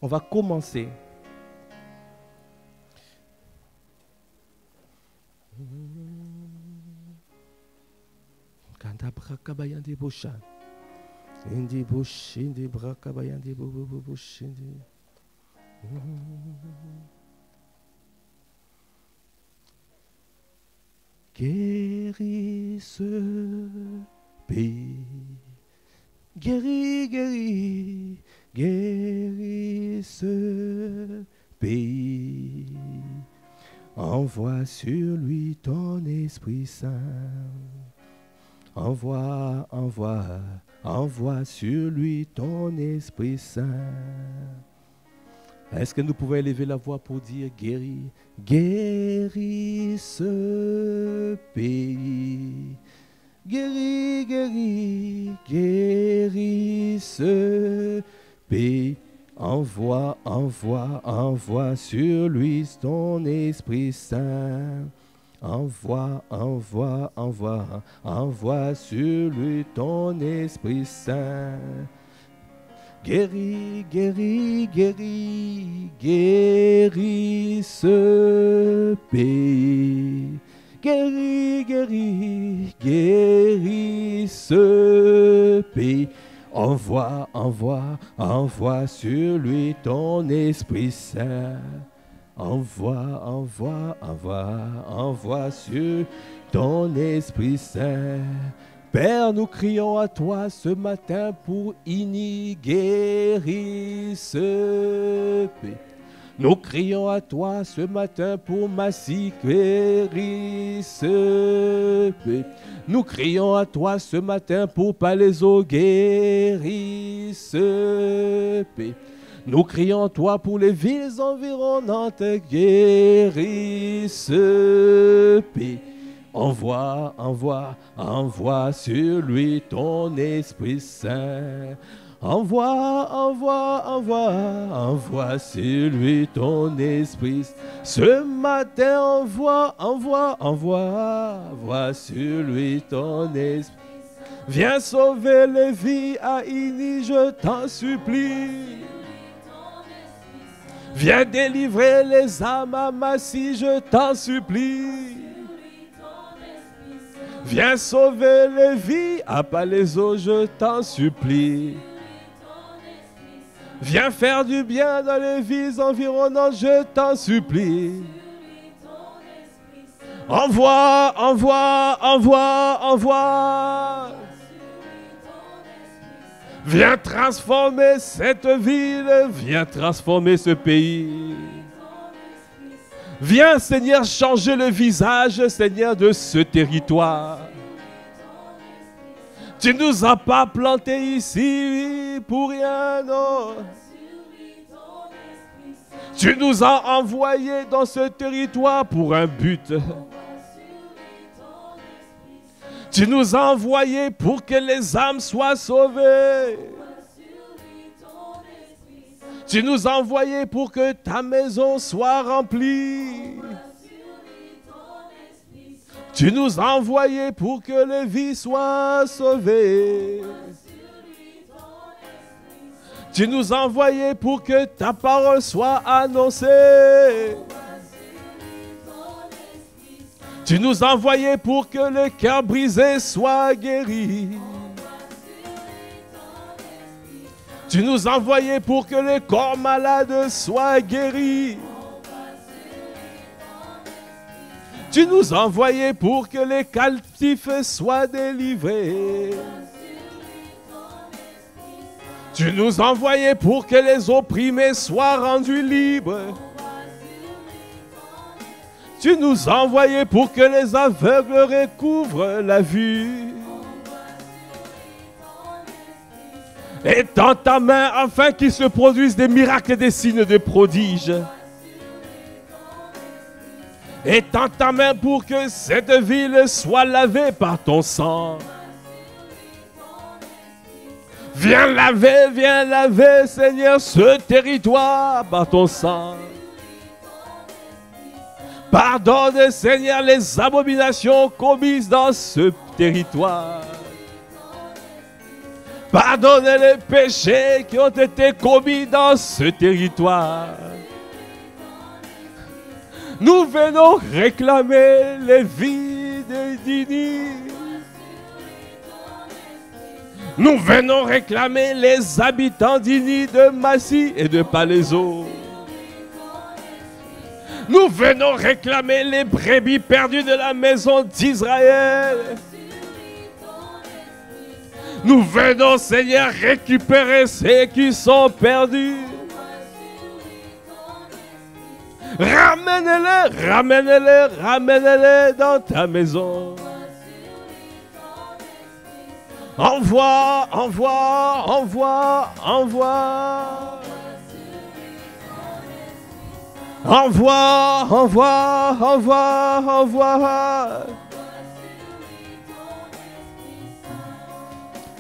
on va commencer. Indi bushindi brakabayandi bubu bushindi. Guéris ce pays. Guéris, guéris, guéris ce pays. Envoie sur lui ton Esprit Saint. Envoie, envoie, envoie sur lui ton Esprit Saint. Est-ce que nous pouvons élever la voix pour dire guéris, guéris ce pays. Guéris, guéris, guéris ce pays. Envoie, envoie, envoie sur lui ton Esprit Saint. Envoie, envoie, envoie, envoie sur lui ton Esprit Saint. Guéris, guéris, guéris, guéris ce pays. Guéris, guéris, guéris ce pays. Envoie, envoie, envoie sur lui ton Esprit Saint. Envoie, envoie, envoie, envoie sur ton Esprit Saint. Père, nous crions à toi ce matin pour guérir ce pays. Nous crions à toi ce matin pour Massy, guérir ce pays. Nous crions à toi ce matin pour Palaiseau, guérir ce pays. Nous crions à toi pour les villes environnantes, guéris ce pays. Envoie, envoie, envoie sur lui ton Esprit Saint. Envoie, envoie, envoie, envoie sur lui ton Esprit. Ce matin, envoie, envoie, envoie, envoie sur lui ton Esprit. Viens sauver les vies à Ini, je t'en supplie. Viens délivrer les âmes à Massy, je t'en supplie. Viens sauver les vies à Palaiseau, je t'en supplie. Viens faire du bien dans les villes environnantes, je t'en supplie. Envoie, envoie, envoie, envoie. Viens transformer cette ville, viens transformer ce pays. Viens, Seigneur, changer le visage, Seigneur, de ce territoire. Tu ne nous as pas plantés ici pour rien, non. Tu nous as envoyés dans ce territoire pour un but. Tu nous as envoyés pour que les âmes soient sauvées. Tu nous as envoyés pour que ta maison soit remplie. Tu nous as envoyés pour que les vies soient sauvées. Tu nous as envoyés pour que ta parole soit annoncée. Tu nous as envoyés pour que le cœur brisé soit guéri. Tu nous as envoyés pour que les corps malades soient guéris. Tu nous as envoyés pour que les captifs soient délivrés. Tu nous as envoyés pour que les opprimés soient rendus libres. Tu nous as envoyés pour que les aveugles recouvrent la vue. Étends ta main afin qu'il se produisent des miracles et des signes de prodiges. Étends ta main pour que cette ville soit lavée par ton sang. Viens laver, Seigneur, ce territoire par ton sang. Pardonne, Seigneur, les abominations commises dans ce territoire. Pardonne les péchés qui ont été commis dans ce territoire. Nous venons réclamer les vies des Dini. Nous venons réclamer les habitants d'Ini, de Massy et de Palaiseau. Nous venons réclamer les brebis perdues de la maison d'Israël. Nous venons, Seigneur, récupérer ceux qui sont perdus. Ramène-les, ramène-les, ramène-les dans ta maison. Envoie, envoie, envoie, envoie. Envoie, envoie, envoie, envoie.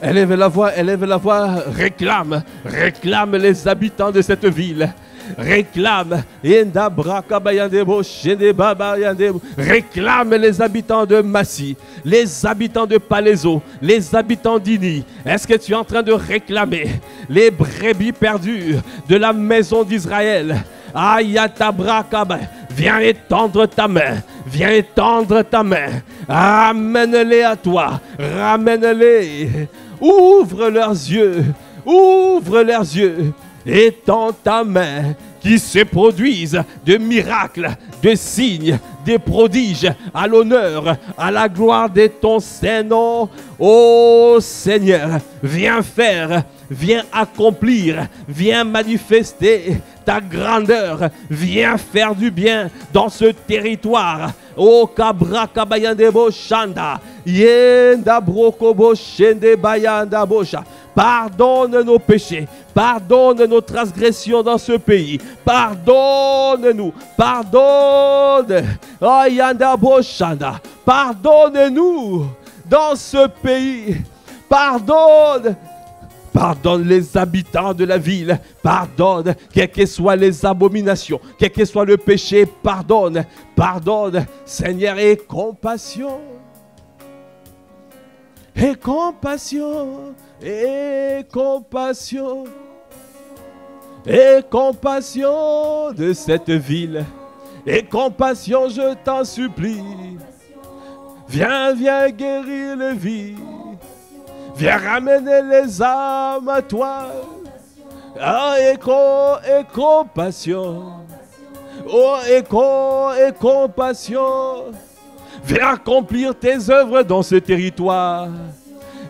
Élève la voix, réclame, réclame les habitants de cette ville. Réclame, réclame les habitants de Massy, les habitants de Palaiseau, les habitants d'Ini. Est-ce que tu es en train de réclamer les brebis perdues de la maison d'Israël? Ayatabrakaba, viens étendre ta main, viens étendre ta main, ramène-les à toi, ramène-les, ouvre leurs yeux, étends ta main, qui se produisent de miracles, de signes, des prodiges, à l'honneur, à la gloire de ton Saint-Nom. Ô Seigneur, viens faire, viens accomplir, viens manifester ta grandeur, viens faire du bien dans ce territoire. O Kabra Kabayandebo Shanda, Yenda Brokobo Shende Bayanda Bosha. Pardonne nos péchés, pardonne nos transgressions dans ce pays. Pardonne-nous, pardonne. Oh Yanda Boshanda, pardonne-nous dans ce pays. Pardonne. Pardonne les habitants de la ville. Pardonne, quelles que soient les abominations, quel que soit le péché, pardonne. Pardonne, Seigneur, et compassion. Et compassion, et compassion, et compassion de cette ville. Et compassion, je t'en supplie. Viens, viens guérir les vies. Viens ramener les âmes à toi. Ah, et compassion. Oh, et compassion. Viens accomplir tes œuvres dans ce territoire.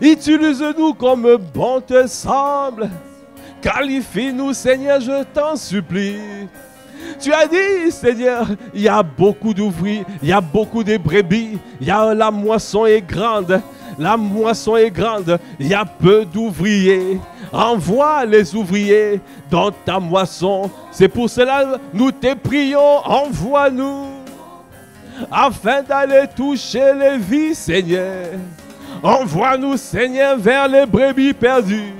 Utilise-nous comme bon te semble. Qualifie-nous, Seigneur, je t'en supplie. Tu as dit, Seigneur, il y a beaucoup d'ouvriers, il y a beaucoup de brebis, la moisson est grande. La moisson est grande, il y a peu d'ouvriers. Envoie les ouvriers dans ta moisson. C'est pour cela nous te prions, envoie-nous afin d'aller toucher les vies, Seigneur. Envoie-nous, Seigneur, vers les brebis perdues.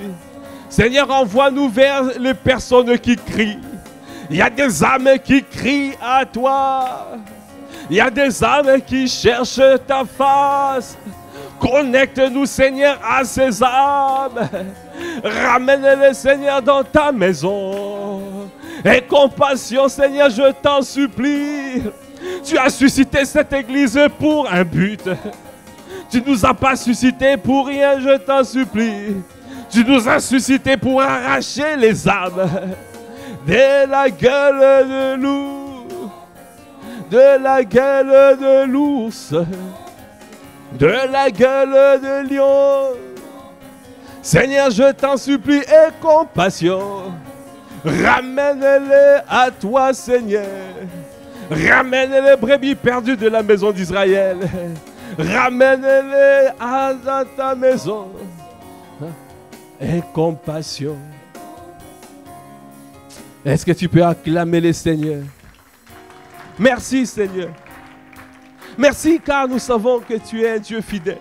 Seigneur, envoie-nous vers les personnes qui crient. Il y a des âmes qui crient à toi. Il y a des âmes qui cherchent ta face. Connecte-nous, Seigneur, à ces âmes. Ramène-les, Seigneur, dans ta maison. Et compassion, Seigneur, je t'en supplie. Tu as suscité cette église pour un but. Tu ne nous as pas suscité pour rien, je t'en supplie. Tu nous as suscité pour arracher les âmes de la gueule de loup, de la gueule de l'ours, de la gueule de lion. Seigneur, je t'en supplie, aie compassion. Ramène-les à toi, Seigneur. Ramène les brebis perdues de la maison d'Israël. Ramène-les à ta maison. Aie compassion. Est-ce que tu peux acclamer le Seigneur? Merci, Seigneur. Merci car nous savons que tu es un Dieu fidèle.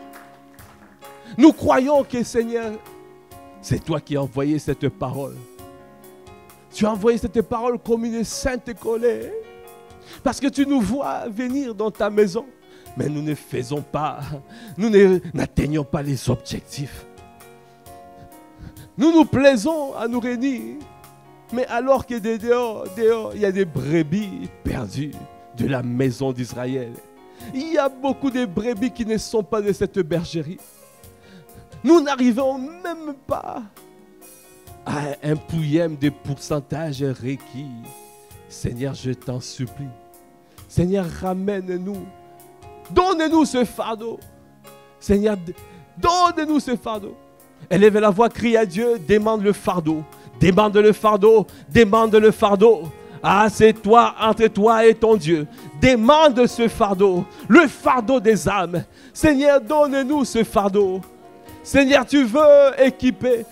Nous croyons que, Seigneur, c'est toi qui as envoyé cette parole. Tu as envoyé cette parole comme une sainte colère. Parce que tu nous vois venir dans ta maison. Mais nous ne faisons pas, nous n'atteignons pas les objectifs. Nous nous plaisons à nous réunir. Mais alors que dehors, il y a des brebis perdues de la maison d'Israël. Il y a beaucoup de brebis qui ne sont pas de cette bergerie. Nous n'arrivons même pas à un pouillème de pourcentage requis. Seigneur, je t'en supplie. Seigneur, ramène-nous. Donne-nous ce fardeau. Seigneur, donne-nous ce fardeau. Élève la voix, crie à Dieu, demande le fardeau. Demande le fardeau, demande le fardeau. Ah, c'est toi, entre toi et ton Dieu. Demande ce fardeau, le fardeau des âmes. Seigneur, donne-nous ce fardeau. Seigneur, tu veux équiper.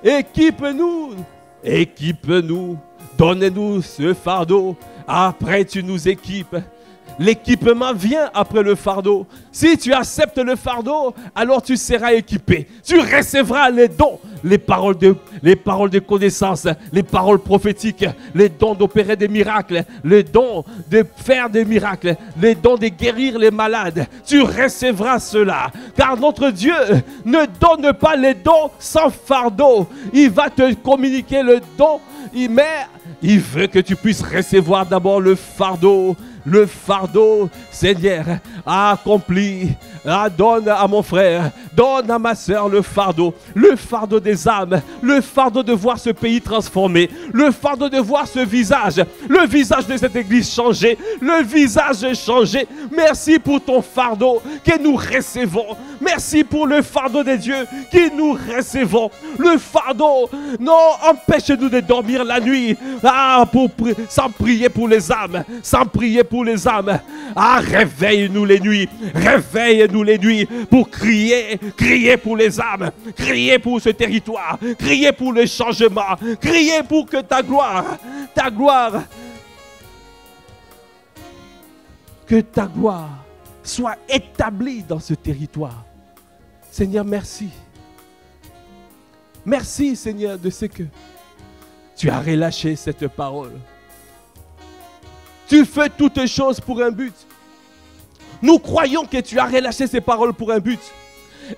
Équipe-nous. Équipe-nous. Donne-nous ce fardeau. Après, tu nous équipes. L'équipement vient après le fardeau. Si tu acceptes le fardeau, alors tu seras équipé. Tu recevras les dons, les paroles de connaissance, les paroles prophétiques, les dons d'opérer des miracles, les dons de faire des miracles, les dons de guérir les malades. Tu recevras cela. Car notre Dieu ne donne pas les dons sans fardeau. Il va te communiquer le don, mais il veut que tu puisses recevoir d'abord le fardeau. Le fardeau, Seigneur, accompli. Donne à mon frère, donne à ma soeur le fardeau des âmes, le fardeau de voir ce pays transformé, le fardeau de voir ce visage, le visage de cette église changé, le visage changé. Merci pour ton fardeau que nous recevons. Merci pour le fardeau de Dieu que nous recevons. Le fardeau, non, empêche-nous de dormir la nuit, sans prier pour les âmes, sans prier pour les âmes. Réveille-nous les nuits, réveille-nous les nuits pour crier pour les âmes, crier pour ce territoire, crier pour le changement, crier pour que ta gloire, que ta gloire soit établie dans ce territoire. Seigneur, merci. Merci, Seigneur, de ce que tu as relâché cette parole. Tu fais toutes choses pour un but. Nous croyons que tu as relâché ces paroles pour un but.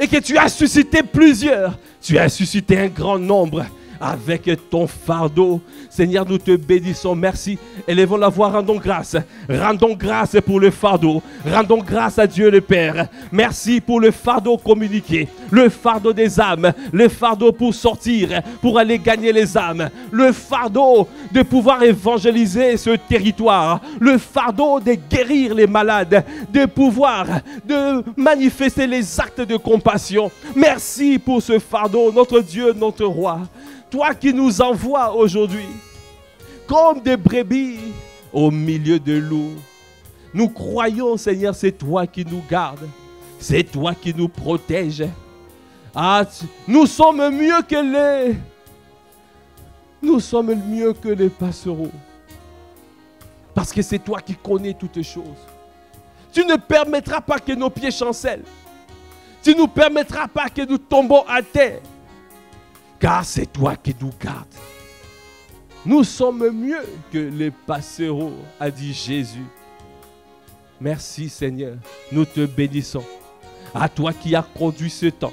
Et que tu as suscité plusieurs. Tu as suscité un grand nombre avec ton fardeau. Seigneur, nous te bénissons. Merci. Élevons la voix, rendons grâce. Rendons grâce pour le fardeau. Rendons grâce à Dieu le Père. Merci pour le fardeau communiqué. Le fardeau des âmes. Le fardeau pour sortir, pour aller gagner les âmes. Le fardeau de pouvoir évangéliser ce territoire. Le fardeau de guérir les malades. De pouvoir de manifester les actes de compassion. Merci pour ce fardeau, notre Dieu, notre roi. Toi qui nous envoies aujourd'hui comme des brebis au milieu de loups. Nous croyons, Seigneur, c'est toi qui nous gardes. C'est toi qui nous protèges. Ah, nous sommes mieux que les... Nous sommes mieux que les passereaux. Parce que c'est toi qui connais toutes choses. Tu ne permettras pas que nos pieds chancellent. Tu ne permettras pas que nous tombons à terre. Car c'est toi qui nous gardes. Nous sommes mieux que les passereaux, a dit Jésus. Merci Seigneur, nous te bénissons. À toi qui as conduit ce temps,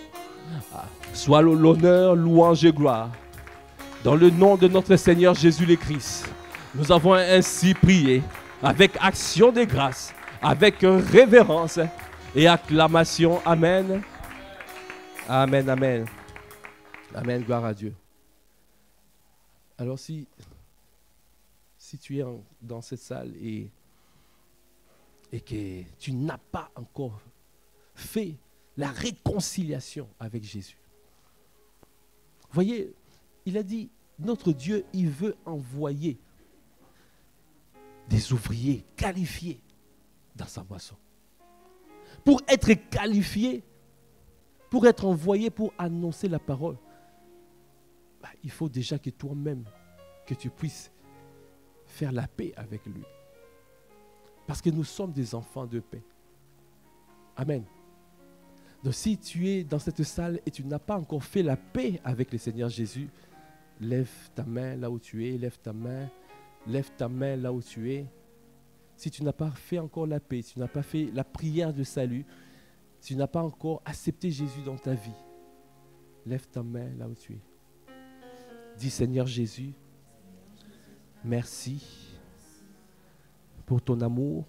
sois l'honneur, louange et gloire. Dans le nom de notre Seigneur Jésus le Christ, nous avons ainsi prié avec action de grâce, avec révérence et acclamation. Amen. Amen, amen. Amen, gloire à Dieu. Alors si tu es dans cette salle et que tu n'as pas encore fait la réconciliation avec Jésus. Voyez, il a dit, notre Dieu, il veut envoyer des ouvriers qualifiés dans sa moisson. Pour être qualifié, pour être envoyé, pour annoncer la parole, il faut déjà que toi-même, que tu puisses faire la paix avec lui. Parce que nous sommes des enfants de paix. Amen. Donc si tu es dans cette salle et tu n'as pas encore fait la paix avec le Seigneur Jésus, lève ta main là où tu es, lève ta main là où tu es. Si tu n'as pas fait encore la paix, si tu n'as pas fait la prière de salut, si tu n'as pas encore accepté Jésus dans ta vie, lève ta main là où tu es. Dis Seigneur Jésus, merci pour ton amour.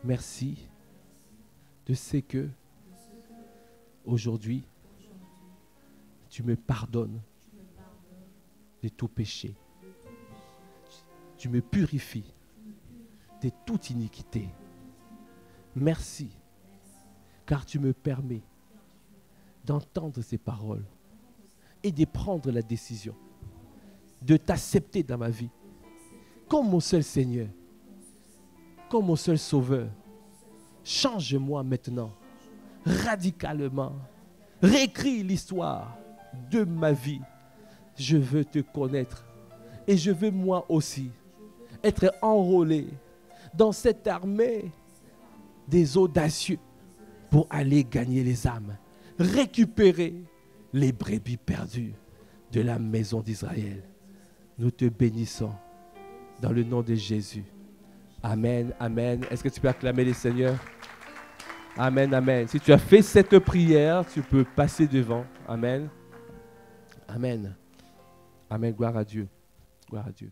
Merci de ce que aujourd'hui tu me pardonnes de tout péché. Tu me purifies de toute iniquité. Merci, car tu me permets d'entendre ces paroles et de prendre la décision de t'accepter dans ma vie comme mon seul Seigneur, comme mon seul Sauveur. Change-moi maintenant, radicalement. Réécris l'histoire de ma vie. Je veux te connaître et je veux moi aussi être enrôlé dans cette armée des audacieux pour aller gagner les âmes, récupérer les brebis perdues de la maison d'Israël. Nous te bénissons dans le nom de Jésus. Amen, amen. Est-ce que tu peux acclamer les Seigneurs? Amen, amen. Si tu as fait cette prière, tu peux passer devant. Amen. Amen. Amen. Gloire à Dieu. Gloire à Dieu.